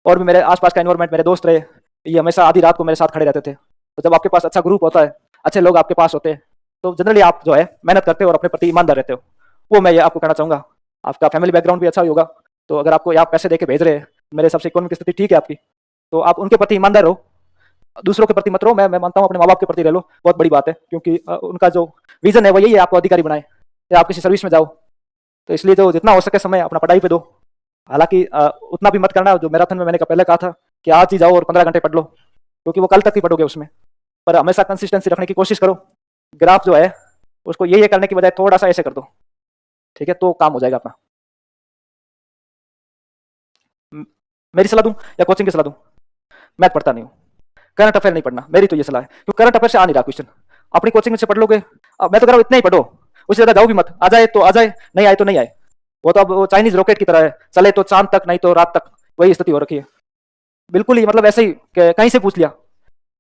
और भी मेरे आसपास का एनवायरमेंट, मेरे दोस्त रहे, ये हमेशा आधी रात को मेरे साथ खड़े रहते थे। तो जब आपके पास अच्छा ग्रुप होता है, अच्छे लोग आपके पास होते हैं, तो जनरली आप जो है मेहनत करते हो और अपने प्रति ईमानदार रहते हो। वो मैं ये आपको कहना चाहूँगा। आपका फैमिली बैकग्राउंड भी अच्छा ही होगा। तो अगर आपको आप पैसे दे के भेज रहे हैं, मेरे हिसाब से इकोनॉमिक स्थिति ठीक है आपकी, तो आप उनके प्रति ईमानदार रहो, दूसरों के प्रति मत रहो। मैं मानता हूँ अपने माँ बाप के प्रति रह लो, बहुत बड़ी बात है, क्योंकि उनका जो विजन है वो यही है, आपको अधिकारी बनाए या आप किसी सर्विस में जाओ। तो इसलिए जो जितना हो सके समय अपना पढ़ाई पे दो। हालांकि उतना भी मत करना जो मैराथन में मैंने पहले कहा था कि आज ही जाओ और 15 घंटे पढ़ लो, क्योंकि वो कल तक ही पढ़ोगे उसमें। पर हमेशा कंसिस्टेंसी रखने की कोशिश करो। ग्राफ जो है उसको ये करने की बजाय थोड़ा सा ऐसे कर दो, ठीक है, तो काम हो जाएगा अपना। मेरी सलाह दूं या कोचिंग की सलाह दूं? मैं पढ़ता नहीं हूँ, करंट अफेयर नहीं पढ़ना, मेरी तो ये सलाह है, क्योंकि करंट अफेयर से आ नहीं रहा क्वेश्चन। अपनी कोचिंग में से पढ़ लोगे। अब मैं तो कह रहा हूँ इतना ही पढ़ो, उससे ज्यादा जाओ भी मत। आ जाए तो आ जाए, नहीं आए तो नहीं आए। वो तो अब वो चाइनीज रॉकेट की तरह है, चले तो चांद तक, नहीं तो रात तक, वही स्थिति हो रखी है। बिल्कुल ही मतलब ऐसे ही कहीं से पूछ लिया,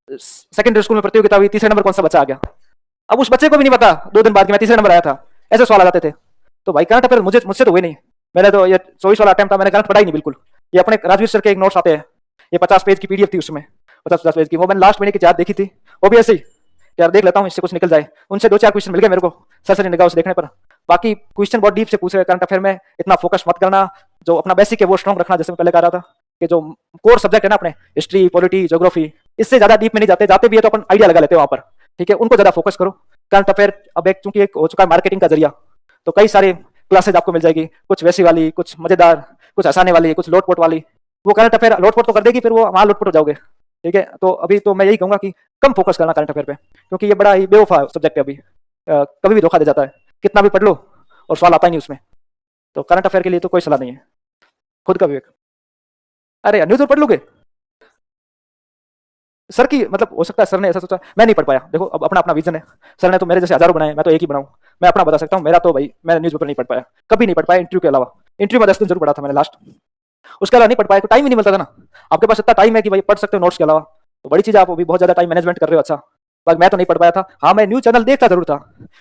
सेकेंडरी स्कूल में प्रतियोगिता हुई, तीसरे नंबर कौन सा बच्चा आ गया, अब उस बच्चे को भी नहीं पता 2 दिन बाद कि मैं तीसरे नंबर आया था। ऐसे सवाल आ जाते थे। तो भाई करंट अफेयर मुझसे तो हुए नहीं। मैंने तो ये 24 वाला अटेम्प्ट था, मैंने करंट पढ़ा ही नहीं बिल्कुल। ये अपने राजवीर सर के एक नोट्स आते हैं, ये 50 पेज की पीडीएफ थी, उसमें 50 पेज की, वो मैंने लास्ट महीने की याद देखी थी। वो भी ऐसे ही यार देख लेता हूँ इससे कुछ निकल जाए। उनसे 2-4 क्वेश्चन मिल गए मेरे को सरसरी निगाह से देखने पर। बाकी क्वेश्चन बहुत डीप से पूछ रहे करंट अफेयर में, इतना फोकस मत करना। जो अपना बेसिक है वो स्ट्रॉन्ग रखना, जैसे मैं पहले कह रहा था कि जो कोर सब्जेक्ट है ना अपने, हिस्ट्री, पॉलिटी, ज्योग्राफी, इससे ज्यादा डीप में नहीं जाते, जाते भी है तो अपन आइडिया लगा लेते हो वहां पर, ठीक है, उनको ज्यादा फोकस करो। करंट अफेयर अब एक चूंकि एक हो चुका है मार्केटिंग का जरिया, तो कई सारे क्लासेज आपको मिल जाएगी, कुछ वैसी वाली, कुछ मजेदार, कुछ हंसाने वाली, कुछ लोटपोट वाली। वो करंट अफेयर लोटपोट तो कर देगी, फिर वो वहां लोटपोट हो जाओगे, ठीक है। तो अभी तो मैं यही कहूंगा कि कम फोकस करना करंट अफेयर पे, क्योंकि ये बड़ा ही बेवफा सब्जेक्ट है अभी, कभी भी धोखा दे जाता है, कितना भी पढ़ लो और सवाल आता ही नहीं उसमें। तो करंट अफेयर के लिए तो कोई सलाह नहीं है, खुद का विवेक। अरे न्यूज पढ़ लोगे सर की, मतलब हो सकता है सर ने ऐसा सोचा, मैं नहीं पढ़ पाया। देखो अब अपना अपना विजन है, सर ने तो मेरे जैसे हजारों बनाए, मैं तो एक ही बनाऊं। मैं अपना बता सकता हूँ, मेरा तो भाई मैं न्यूज पेपर नहीं पढ़ पाया, कभी नहीं पढ़ पाया, इंटरव्यू के अलावा। इंटरव्यू में 10 दिन जरूर पढ़ा था मैंने लास्ट, उसके अलावा नहीं पढ़ पाया, तो टाइम ही नहीं मिलता था ना। आपके पास इतना टाइम है कि भाई पढ़ सकते हो नोट्स के अलावा, तो बड़ी चीज, आप अभी बहुत ज्यादा टाइम मैनेजमेंट कर रहे हो। अच्छा, पर मैं तो नहीं पढ़ पाया था। हाँ, मैं न्यूज चैनल देखता जरूर था,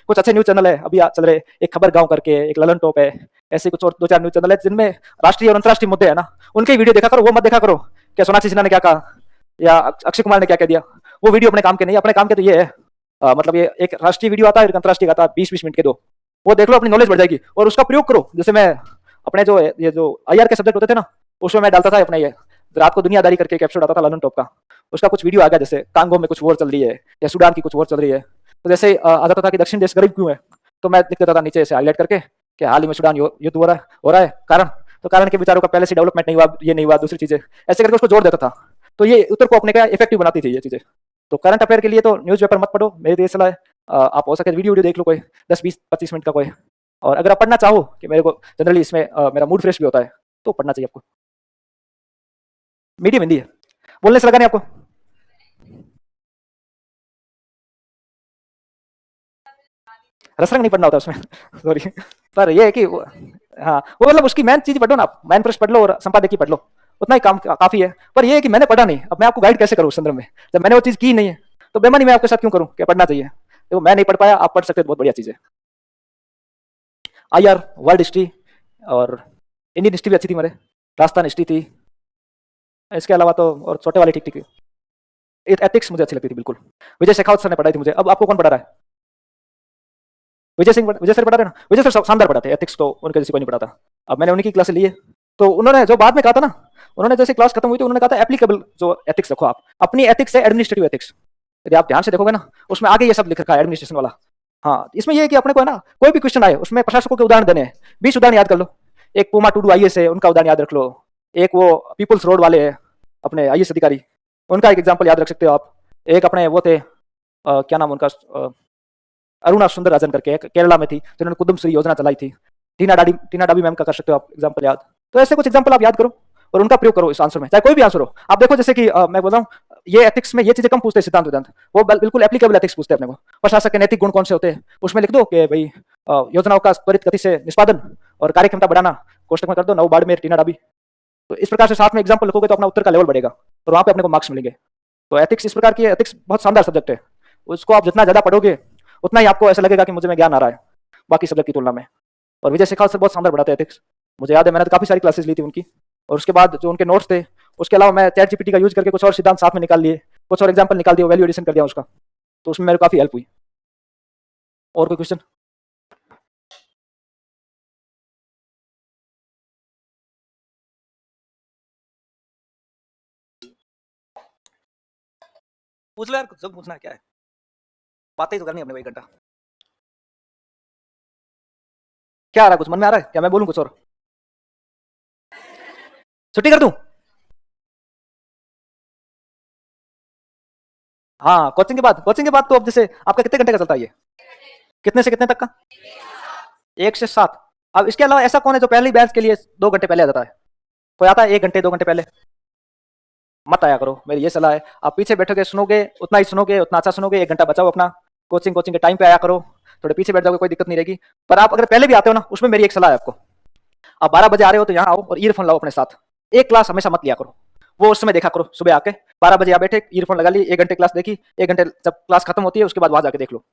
कुछ अच्छे न्यूज चैनल है अभी चल रहे, एक खबर गांव करके, एक ललन टॉप है, ऐसे कुछ और 2-4 न्यूज चैनल है जिनमें राष्ट्रीय और अंतर्राष्ट्रीय मुद्दे है ना, उनके वीडियो देखा करो। वो मत देखा करो क्या सोनाक्षी सिन्हा ने क्या कहा या अक्षय कुमार ने क्या कह दिया। वो वीडियो अपने काम के नहीं, अपने काम के तो ये है, मतलब ये एक राष्ट्रीय वीडियो आता है, एक अंतर्राष्ट्रीय आता है, 20-20 मिनट के दो, वो देख लो, अपनी नॉलेज बढ़ जाएगी और उसका प्रयोग करो। जैसे मैं अपने जो ये जो आईआर के सब्जेक्ट होते थे ना, उसमें मैं डालता था अपना ये रात को दुनियादारी करके एक एपिसोड आता था ललन टॉप का, उसका कुछ वीडियो आ गया, जैसे कांगो में कुछ वॉर चल रही है या सूडान की कुछ वॉर चल रही है, तो जैसे आ जाता था कि दक्षिण देश गरीब क्यों है, तो मैं लिख देता था नीचे से हाईलाइट करके कि हाल ही में सूडान युद्ध हो रहा है, कारण, तो कारण के बेचारों का पहले से डेवलपमेंट नहीं हुआ, ये नहीं हुआ, दूसरी चीजें ऐसे करके उसको जोड़ देता था। तो ये उत्तर को अपने का इफेक्टिव बनाती थी ये चीजें। तो करंट अफेयर के लिए तो न्यूज़पेपर मत पढ़ो, मेरी तो ये सलाह है। आप हो सके वीडियो देख लो कोई 10-20-25 मिनट का कोई, और अगर आप पढ़ना चाहो कि मेरे को जनरली इसमें मेरा मूड फ्रेश भी होता है, तो पढ़ना चाहिए आपको। मीडियम हिंदी है, बोलने से लगा नहीं आपको? रसरंग नहीं पढ़ना होता उसमें सॉरी। पर ये है कि हाँ, वो मतलब उसकी मेन चीज पढ़ो ना, मेन प्रश्न पढ़ लो और संपादकीय पढ़ लो, उतना ही काम काफी है। पर ये है कि मैंने पढ़ा नहीं, अब मैं आपको गाइड कैसे करूँ उस संदर्भ में, जब मैंने वो चीज की नहीं है, तो बेमानी मैं आपके साथ क्यों करूँ कि पढ़ना चाहिए। तो मैं नहीं पढ़ पाया, आप पढ़ सकते हो, बहुत बढ़िया चीज है। आईआर, वर्ल्ड हिस्ट्री और इंडियन हिस्ट्री भी अच्छी थी मेरे, राजस्थान हिस्ट्री थी, इसके अलावा तो और छोटे वाले ठीक ठीक थी। एथिक्स मुझे अच्छी लगती थी बिल्कुल, विजय शेखावत सर ने पढ़ाई थी मुझे। अब आपको कौन पढ़ा रहा है? विजय सर पढ़ा रहे ना, विजय सर शानदार पढ़ाते, एथिक्स तो उनके जैसे कोई नहीं पढ़ाता। अब मैंने उन्हीं की क्लास ली है, तो उन्होंने जो बाद में कहा था ना, उन्होंने जैसे क्लास खत्म हुई तो उन्होंने कहा था एप्लीकेबल जो एथिक्स रखो आप, अपनी एथिक्स है एडमिनिस्ट्रेटिव एथिक्स। यदि आप ध्यान से देखोगे ना, उसमें आगे ये सब लिख रखा है एडमिनिस्ट्रेशन वाला। हाँ, इसमें ये है कि अपने को है ना, कोई भी क्वेश्चन आए उसमें प्रशासकों के उदाहरण देने हैं, 20 उदाहरण याद कर लो। एक पुमा टूडू आईएएस है, उनका उदाहरण याद रख लो। एक वो पीपुल्स रोड वाले है अपने आईएएस अधिकारी, उनका एक एग्जाम्पल याद रख सकते हो आप। एक अपने वो थे क्या नाम उनका, अरुणा सुंदरराजन करके, केरला में थी, जिन्होंने कुदुम श्री योजना चलाई थी। टीना डाबी मैम का कर सकते हो आप एग्जाम्पल याद। तो ऐसे कुछ एग्जाम्पल आप याद करो और उनका प्रयोग करो इस आंसर में, चाहे कोई भी आंसर हो। आप देखो जैसे कि मैं बोल रहा हूँ, ये एथिक्स में ये चीजें कम पूछते हैं, सिद्धांत वेदांत, वो बिल्कुल एप्लीकेबल एथिक्स पूछते हैं अपने को। प्रशासक के नैतिक गुण कौन से होते हैं, उसमें लिख दो कि भाई योजनाओं का त्वरित गति से निष्पादन और कार्यक्षमता बढ़ाना, कोष्टक में कर दो नव बाड़मेर टीना डाबी। तो इस प्रकार से साथ में एग्जाम्पल लिखोगे तो अपना उत्तर का लेवल बढ़ेगा और वहां पे अपने को मार्क्स मिलेंगे। तो एथिक्स इस प्रकार की, एथिक्स बहुत शानदार सब्जेक्ट है, उसको आप जितना ज्यादा पढ़ोगे उतना ही आपको ऐसा लगेगा कि मुझे में ज्ञान आ रहा है बाकी सब्जेक्ट की तुलना में। और विजय शेखावत सर बहुत शानदार पढ़ाते हैं एथिक्स, मुझे याद है मैंने तो काफी सारी क्लासेस ली थी उनकी। और उसके बाद जो उनके नोट्स थे, उसके अलावा मैं चैट जीपीटी का यूज करके कुछ और सिद्धांत साथ में निकाल लिए, कुछ और एग्जाम्पल निकाल दिया, वैल्यू एडिशन कर दिया उसका, तो उसमें मेरे को काफी हेल्प हुई। और कोई क्वेश्चन? पूछ लो यार, कुछ पूछना है, क्या है, बातें ही तो करनी है अपने को 1 घंटा। क्या आ रहा है, कुछ मन में आ रहा है क्या, मैं बोलूं कुछ और? छुट्टी कर दूं? हाँ, कोचिंग के बाद तो अब जैसे आपका कितने घंटे का चलता है ये? कितने से कितने तक का? 1 से 7। अब इसके अलावा ऐसा कौन है जो पहली बैच के लिए 2 घंटे पहले आ जाता है? कोई आता है 1 घंटे 2 घंटे पहले? मत आया करो, मेरी ये सलाह है। आप पीछे बैठोगे, सुनोगे, उतना ही सुनोगे, उतना अच्छा सुनोगे। 1 घंटा बचाओ अपना, कोचिंग के टाइम पे आया करो। थोड़े पीछे बैठ जाओगे, कोई दिक्कत नहीं रहेगी। पर आप अगर पहले भी आते हो ना, उसमें मेरी एक सलाह है आपको। आप 12 बजे आ रहे हो तो यहाँ आओ और ईयरफोन लाओ अपने साथ। एक क्लास हमेशा मत लिया करो, वो उस समय देखा करो। सुबह आके 12 बजे आ बैठे, ईयरफोन लगा लिए, 1 घंटे क्लास देखी, 1 घंटे जब क्लास खत्म होती है उसके बाद वहां जाके देख लो।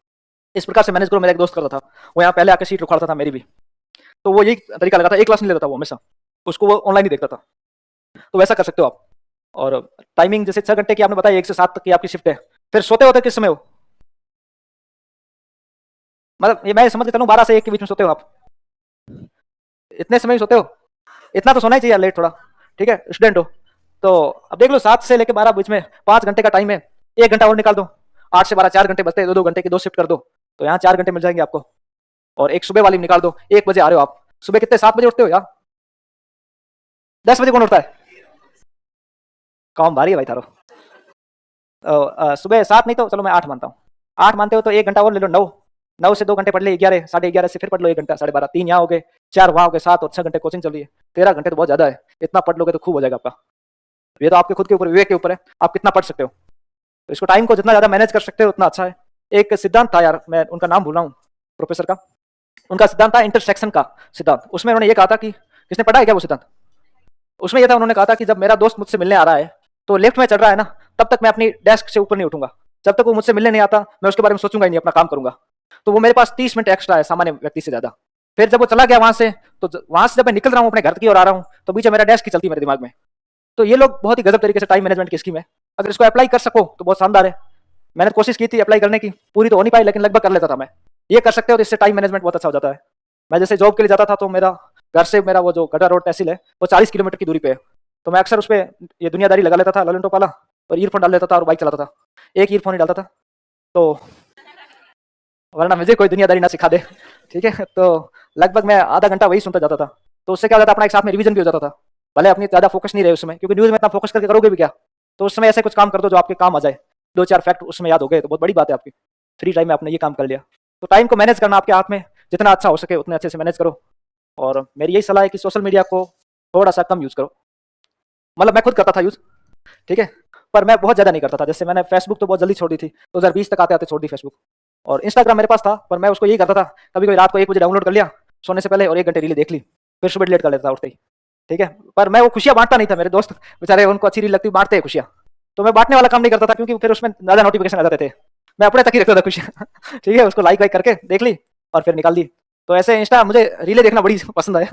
इस प्रकार से मैनेज करो। मेरा एक दोस्त करता था, वो यहाँ पहले आके सीट उखाड़ता था मेरी भी। तो वो यही तरीका लगाता था, एक क्लास नहीं लेता था वो हमेशा, उसको वो ऑनलाइन ही देखता था। तो वैसा कर सकते हो आप। और टाइमिंग जैसे 6 घंटे की आपने बताया, 1 से 7 तक की आपकी शिफ्ट है। फिर सोते होते किस समय हो? मतलब ये मैं समझ के चलूं 12 से 1 के बीच में सोते हो आप? इतने समय ही सोते हो? इतना तो सोना ही चाहिए यार, लेट थोड़ा। ठीक है, स्टूडेंट हो तो। अब देख लो, 7 से लेकर 12 बीच में 5 घंटे का टाइम है। 1 घंटा और निकाल दो, 8 से 12 4 घंटे बचते हैं। 2-2 घंटे की 2 शिफ्ट कर दो, तो यहाँ 4 घंटे मिल जाएंगे आपको। और एक सुबह वाली निकाल दो। 1 बजे आ रहे हो आप, सुबह कितने 7 बजे उठते हो यार? 10 बजे कौन उठता है? काम भारी है भाई थारो। सुबह 7 नहीं तो चलो मैं 8 मानता हूँ। 8 मानते हो तो 1 घंटा और ले लो, 9। 9 से 2 घंटे पढ़ ले, 11, 11:30 से फिर पढ़ लो 1 घंटा, 12:30, 3 यहाँ हो गए, 4 वहाँ हो गए, 7 और 6 घंटे कोचिंग चल रही है। 13 घंटे तो बहुत ज्यादा है। इतना पढ़ लोगे तो खूब हो जाएगा आपका। ये तो आपके खुद के ऊपर, विवेक के ऊपर है, आप कितना पढ़ सकते हो। तो इसको टाइम को जितना ज्यादा मैनेज कर सकते हो उतना अच्छा है। एक सिद्धांत था यार, मैं उनका नाम भूल रहा हूँ, प्रोफेसर का। उनका सिद्धांत था इंटरसेक्शन का सिद्धांत। उसमें उन्होंने ये कहा था कि, किसने पढ़ा है क्या वो सिद्धांत? उसमें यह था, उन्होंने कहा था कि जब मेरा दोस्त मुझसे मिलने आ रहा है तो लेफ्ट में चल रहा है ना, तब तक मैं अपनी डेस्क से ऊपर नहीं उठूंगा। जब तक वो मुझसे मिलने नहीं आता मैं उसके बारे में सोचूंगा ही नहीं, अपना काम करूंगा। तो वो मेरे पास 30 मिनट एक्स्ट्रा है सामान्य व्यक्ति से ज्यादा। फिर जब वो चला गया वहां से, तो वहां से जब मैं निकल रहा हूँ अपने घर की ओर आ रहा हूँ, तो बीच में मेरा डेस्क की चलती है मेरे दिमाग में। तो ये लोग बहुत ही गजब तरीके से टाइम मैनेजमेंट की स्कीम है। अगर इसको अप्लाई कर सको तो बहुत शानदार है। मैंने कोशिश की थी अप्लाई करने की, पूरी तो हो नहीं पाई, लेकिन लगभग कर लेता था मैं। ये कर सकते हो तो इससे टाइम मैनेजमेंट बहुत अच्छा हो जाता है। मैं जैसे जॉब के लिए जाता था तो मेरा घर से मेरा वो जो गड्ढा रोड तहसील है वो 40 किलोमीटर की दूरी पे है। तो मैं अक्सर उस पर ये दुनियादारी लगा लेता था, ललन टोपाला, और ईयरफोन डाल लेता था और बाइक चलाता था। एक ईयरफोन ही डालता था, तो वरना मुझे कोई दुनियादारी ना सिखा दे। ठीक है, तो लगभग मैं आधा घंटा वही सुनता जाता था। तो उससे क्या होता था, अपना एक साथ में रिवीजन भी हो जाता था। भले अपनी ज्यादा फोकस नहीं रहे उसमें, क्योंकि न्यूज में इतना फोकस करके करोगे भी क्या। तो उस समय ऐसे कुछ काम कर दो जो आपके काम आ जाए। 2-4 फैक्ट उसमें याद हो गए तो बहुत बड़ी बात है आपकी। फ्री टाइम में आपने ये काम कर लिया। तो टाइम को मैनेज करना आपके हाथ में, जितना अच्छा हो सके उतने अच्छे से मैनेज करो। और मेरी यही सलाह है कि सोशल मीडिया को थोड़ा सा कम यूज करो। मतलब मैं खुद करता था यूज, ठीक है, पर मैं बहुत ज्यादा नहीं करता था। जैसे मैंने फेसबुक तो बहुत जल्दी छोड़ दी थी, 2020 तक आते आते छोड़ दी फेसबुक। और इंस्टाग्राम मेरे पास था, पर मैं उसको यही करता था, कभी कभी रात को 1 बजे डाउनलोड कर लिया सोने से पहले, और 1 घंटे रील देख ली, फिर सुबह डिलीट कर लेता था उठते ही। ठीक है, पर मैं वो खुशियां बांटता नहीं था। मेरे दोस्त बेचारे, उनको अच्छी रील लगती, बांटते हैं खुशियां। तो मैं बांटने वाला काम नहीं करता था, क्योंकि फिर उसमें ज्यादा नोटिफिकेशन आ जाते थे। मैं अपने तक ही रखता था खुशियां। ठीक है, उसको लाइक वाइक करके देख ली और फिर निकाल दी। तो ऐसे इंस्टा, मुझे रीलें देखना बड़ी पसंद है।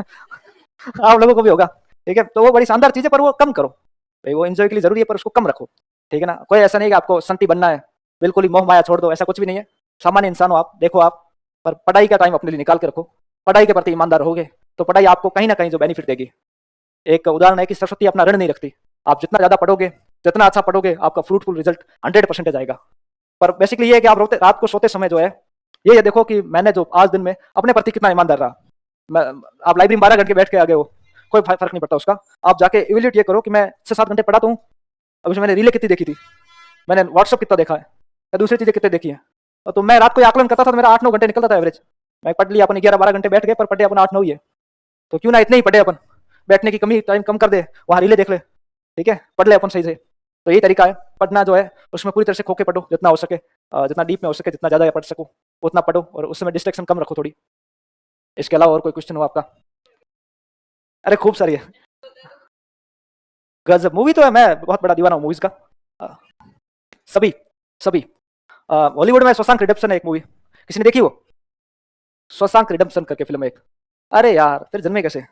आप लोगों को भी होगा। ठीक है, तो वो बड़ी शानदार चीज है, पर वो कम करो भाई। वो एंजॉय के लिए जरूरी है, पर उसको कम रखो। ठीक है ना, कोई ऐसा नहीं कि आपको संती बनना है, बिल्कुल ही मोह माया छोड़ दो, ऐसा कुछ भी नहीं है। सामान्य इंसान हो आप, देखो आप, पर पढ़ाई का टाइम अपने लिए निकाल के रखो। पढ़ाई के प्रति ईमानदार होगे तो पढ़ाई आपको कहीं ना कहीं जो बेनिफिट देगी। एक उदाहरण है कि सरस्वती अपना ऋण नहीं रखती। आप जितना ज्यादा पढ़ोगे, जितना अच्छा पढ़ोगे, आपका फ्रूटफुल रिजल्ट 100% आएगा। पर बेसिकली ये है कि आप रात को सोते समय जो है, ये देखो कि मैंने जो आज दिन में अपने प्रति कितना ईमानदार रहा। मैं, आप लाइब्रेरी में 12 घंटे बैठ के आ गए हो, कोई फर्क नहीं पड़ता उसका। आप जाके इवेल्यूट ये करो कि मैं 6-7 घंटे पढ़ा तो हूँ। अब उसमें मैंने रीलें कितनी देखी थी, मैंने व्हाट्सअप कितना देखा है, या दूसरी चीजें कितनी देखी है। तो मैं रात को आकलन करता था तो मेरा 8-9 घंटे निकलता था एवरेज। मैं पढ़ लिया अपन 11-12 घंटे बैठ गए, पर पढ़े अपन 8-9 ही है। तो क्यों ना इतने ही पढ़े अपन, बैठने की कमी टाइम कम कर दे, वहाँ रीले देख ले। ठीक है, पढ़ ले अपन सही से। तो यही तरीका है पढ़ना जो है, उसमें पूरी तरह से खोके पढ़ो जितना हो सके, जितना डीप में हो सके, जितना ज्यादा पढ़ सको उतना पढ़ो, और उस समय डिस्ट्रैक्शन कम रखो थोड़ी। इसके अलावा और कोई क्वेश्चन हो आपका? अरे खूब सारी है, गजब मूवी तो है। मैं बहुत बड़ा दीवाना हूँ मूवीज का। अ, सभी सभी। हॉलीवुड में शशांक रिडेम्पशन है एक मूवी, किसी ने देखी वो? शशांक रिडेम्पशन करके फिल्म है एक। अरे यार, फिर जन्मे कैसे?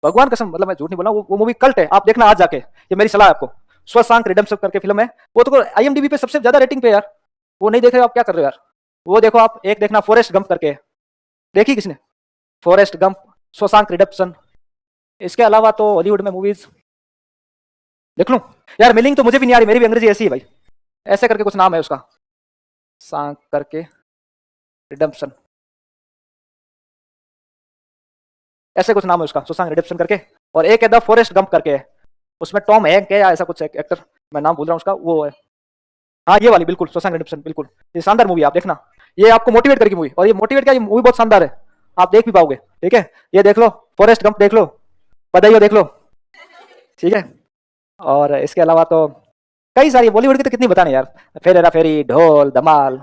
भगवान कसम, मतलब मैं झूठ नहीं बोला, वो मूवी कल्ट है, आप देखना आज जाके, ये मेरी सलाह है आपको। शशांक रिडेम्पशन करके फिल्म है, वो तो IMDb पे सबसे ज्यादा रेटिंग पे यार। वो नहीं देख रहे हो आप, क्या कर रहे हो यार? वो देखो आप, एक देखना फॉरेस्ट गंप करके, देखी किसने? Forrest Gump, Shashank redemption. इसके अलावा तो हॉलीवुड में मूवीज देख लूं यार, मिलिंग तो मुझे भी नहीं आ रही, मेरी भी अंग्रेजी ऐसी है भाई। ऐसे करके कुछ नाम है उसका, सांक करके रिडेम्पशन, ऐसे कुछ नाम है उसका, सुशांक रिडेम्पशन करके। और एक है द फॉरेस्ट गंप करके है, उसमें टॉम हैंक है या ऐसा कुछ एक्टर, मैं नाम भूल रहा हूँ उसका, वो है। हाँ ये वाली बिल्कुल, सुशांक रिडेम्पशन बिल्कुल, ये शानदार मूवी आप देखना, ये आपको मोटिवेट करेगी मूवी, और ये मोटिवेट क्या, ये मूवी बहुत शानदार है, आप देख भी पाओगे। ठीक है, ये देख लो, फॉरेस्ट गंप देख लो, बधाइयो देख लो। ठीक है, और इसके अलावा तो कई सारी बॉलीवुड की तो कितनी बताने यार, फेर हेरा फेरी, ढोल धमाल,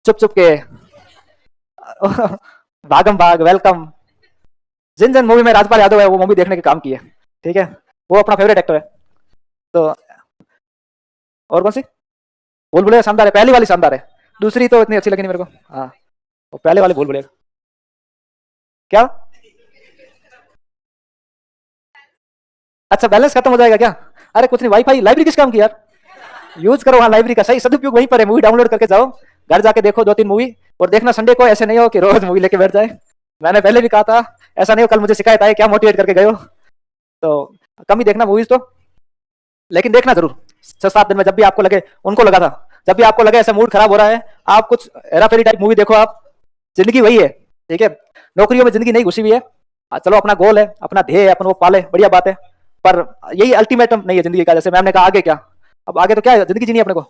चुप चुप के, भागम भाग, वेलकम, जिन जिन मूवी में राजपाल यादव है वो मूवी देखने के काम की है। ठीक है, वो अपना फेवरेट एक्टर है। तो और कौन सी, भूल भुलैया शानदार है, पहली वाली शानदार है, दूसरी तो इतनी अच्छी लगी नहीं मेरे को। हाँ, वो पहले वाली भूल भुलैया। क्या, अच्छा बैलेंस खत्म हो जाएगा क्या? अरे कुछ नहीं, वाईफाई लाइब्रेरी किस काम की यार, यूज करो वहाँ, लाइब्रेरी का सही सदुपयोग वहीं पर है, मूवी डाउनलोड करके जाओ, घर जाके देखो 2-3 मूवी, और देखना संडे को, ऐसे नहीं हो कि रोज मूवी लेके बैठ जाए। मैंने पहले भी कहा था, ऐसा नहीं हो कल मुझे शिकायत आए क्या मोटिवेट करके गए हो। तो कम ही देखना मूवीज तो, लेकिन देखना जरूर 6-7 दिन में, जब भी आपको लगे, उनको लगा था, जब भी आपको लगे ऐसा मूड खराब हो रहा है, आप कुछ हेरा फेरी टाइप मूवी देखो आप, जिंदगी वही है। ठीक है, नौकरियों में जिंदगी नहीं घुसी हुई है, चलो अपना गोल है, अपना ध्येय है, अपन वो पाले, बढ़िया बात है, पर यही अल्टीमेटम नहीं है जिंदगी का। जैसे मैम ने कहा आगे क्या, अब आगे तो क्या है, जिंदगी जीनी है अपने को,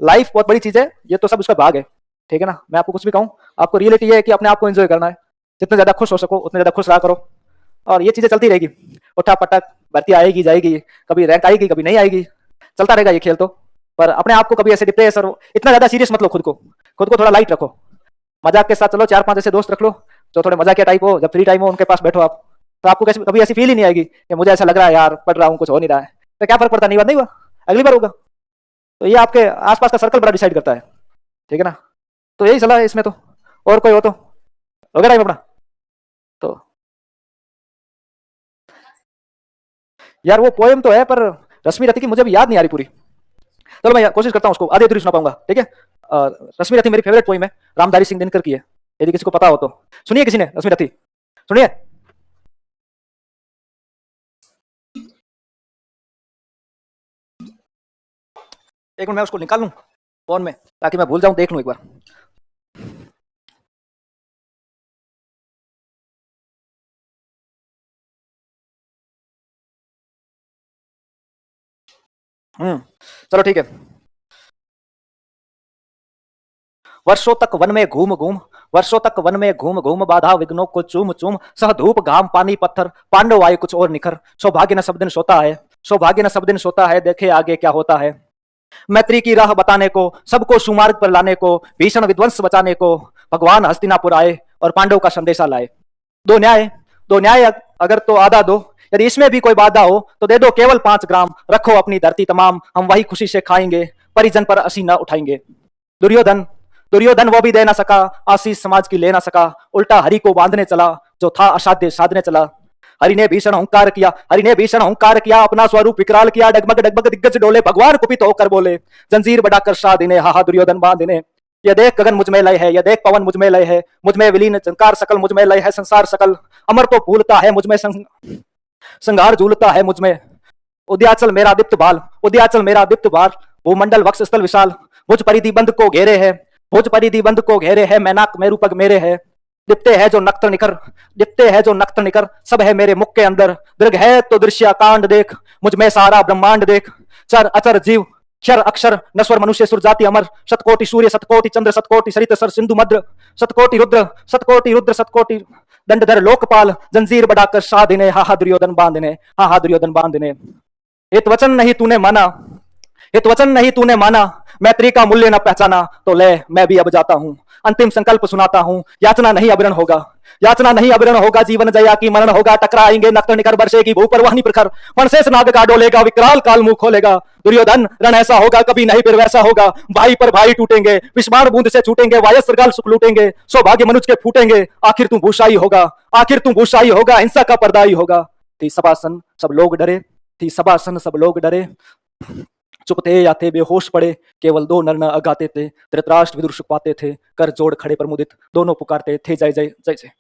लाइफ बहुत बड़ी चीज है, ये तो सब उसका भाग है। ठीक है ना, मैं आपको कुछ भी कहूँ, आपको रियलिटी ये है कि अपने आप को एंजॉय करना है, जितना ज्यादा खुश हो सको उतने ज्यादा खुश रहा करो, और ये चीजें चलती रहेगी, उठा पटक, भर्ती आएगी जाएगी, कभी रैंक आएगी कभी नहीं आएगी, चलता रहेगा ये खेल तो। पर अपने आप को कभी ऐसे डिप्रेस और इतना ज्यादा सीरियस मत लो, खुद को थोड़ा लाइट रखो, मजाक के साथ चलो, 4-5 ऐसे दोस्त रख लो जो थोड़े मजाक के टाइप हो, जब फ्री टाइम हो उनके पास बैठो आप, तो आपको कभी ऐसी फील ही नहीं आएगी कि मुझे ऐसा लग रहा है यार पढ़ रहा हूँ कुछ हो नहीं रहा है, तो क्या फर्क पड़ता, नहीं बात नहीं हुआ, अगली बार होगा। तो ये आपके आसपास का सर्कल बड़ा डिसाइड करता है। ठीक है ना, तो यही सलाह है इसमें तो, और कोई हो तो, हो गया टाइम अपना। तो यार वो पोएम तो है, पर रश्मि रथी की मुझे भी याद नहीं आ रही पूरी, चलो मैं कोशिश करता हूँ उसको आधी अधूरी सुना पाऊंगा। ठीक है, रश्मि रथी मेरी फेवरेट पोइम है, रामधारी सिंह दिनकर की है, यदि किसी को पता हो तो सुनिए, किसी ने रश्मि रथी सुनिए। एक मिनट मैं उसको निकाल लूं फोन में, ताकि मैं भूल जाऊं, देख लूं एक बार। चलो ठीक है। वर्षों तक वन में घूम घूम, वर्षों तक वन में घूम घूम, बाधा विघ्नों को चूम चूम, सह धूप घाम पानी पत्थर, पांडव आए कुछ और निखर, सौभाग्य न सब दिन सोता है, सौभाग्य न सब दिन सोता है, देखे आगे क्या होता है। मैत्री की राह बताने को, सबको सुमार्ग पर लाने को, भीषण विध्वंस बचाने को, भगवान हस्तिनापुर आए और पांडव का संदेशा लाए। दो न्याय, दो न्याय अगर तो आधा दो, यदि इसमें भी कोई बाधा हो तो दे दो केवल 5 ग्राम, रखो अपनी धरती तमाम, हम वही खुशी से खाएंगे, परिजन पर असी न उठाएंगे। दुर्योधन, दुर्योधन वो भी दे ना सका, आशीष समाज की ले ना सका, उल्टा हरि को बांधने चला, जो था असाध्य साधने चला। हरि ने भीषण अहंकार किया, हरि ने भीषण अहंकार किया, अपना स्वरूप विकराल किया, डगमग डगमग दिग्गज डोले, भगवान कुपित होकर बोले, जंजीर बढ़ाकर साध इन्हें, हा हा दुर्योधन बांध इन्हें। यह देख गगन मुझ में लय है, यह देख पवन मुझ में लय है, मुझ में विलीन संकार सकल, मुझ में लय है संसार सकल, अमर तो भूलता है मुझ में संहार झूलता है मुझ में। उद्याचल मेरा दीप्त बाल, उद्याचल मेरा दीप्त बाल, भूमंडल वक्ष स्थल विशाल, भुज परिधि बंद को घेरे है, भुज परिधि बंद को घेरे है, मैनाक मेरू पग मेरे है। दिखते है जो नक्त्र निकर, दिखते है जो नक्त्र निकर, सब है मेरे मुख के अंदर, दीर्घ है तो दृश्य कांड देख, मुझ में सारा ब्रह्मांड देख। चर अचर जीव, क्षर अक्षर, नश्वर मनुष्य सुरजाति अमर, शतकोटि सूर्य सतकोटि चंद्र सतकोटि सरित सर सिंधु मद्र, शतकोटि रुद्र सतकोटि रुद्र सतकोटि दंडधर लोकपाल, जंजीर बढ़ाकर साधिने, हा हा दुर्योधन बांधने, हा हा दुर्योधन बांधने। हित वचन नहीं तूने माना, हित वचन नहीं तूने माना, मैत्री का मूल्य न पहचाना, तो ले मैं भी अब जाता हूं, अंतिम संकल्प सुनाता हूं, याचना नहीं अविरण होगा, याचना नहीं अविरण होगा, जीवन जया की मरण होगा, टकराएंगे नक्र निकर वर्षे की भूपर वहनी प्रखर, फणसेस नाग का डोलेगा, विकराल काल मुंह खोलेगा। दुर्योधन रण ऐसा होगा कभी नहीं फिर वैसा होगा, भाई पर भाई टूटेंगे, विस्मार बूंद से छूटेंगे, वायस श्रृगाल सुख लूटेंगे, सौभाग्य मनुष्य के फूटेंगे, आखिर तू भूषाई होगा, आखिर तू भूषाई होगा, हिंसा का पर्दाई होगा। थी सभासन सब लोग डरे, थी सभासन सब लोग डरे, चुप थे या थे बेहोश पड़े, केवल 2 नर न अगाते थे, धृतराष्ट्र विदुर सुख पाते थे, कर जोड़ खड़े प्रमुदित, दोनों पुकारते थे जय जय जय जय।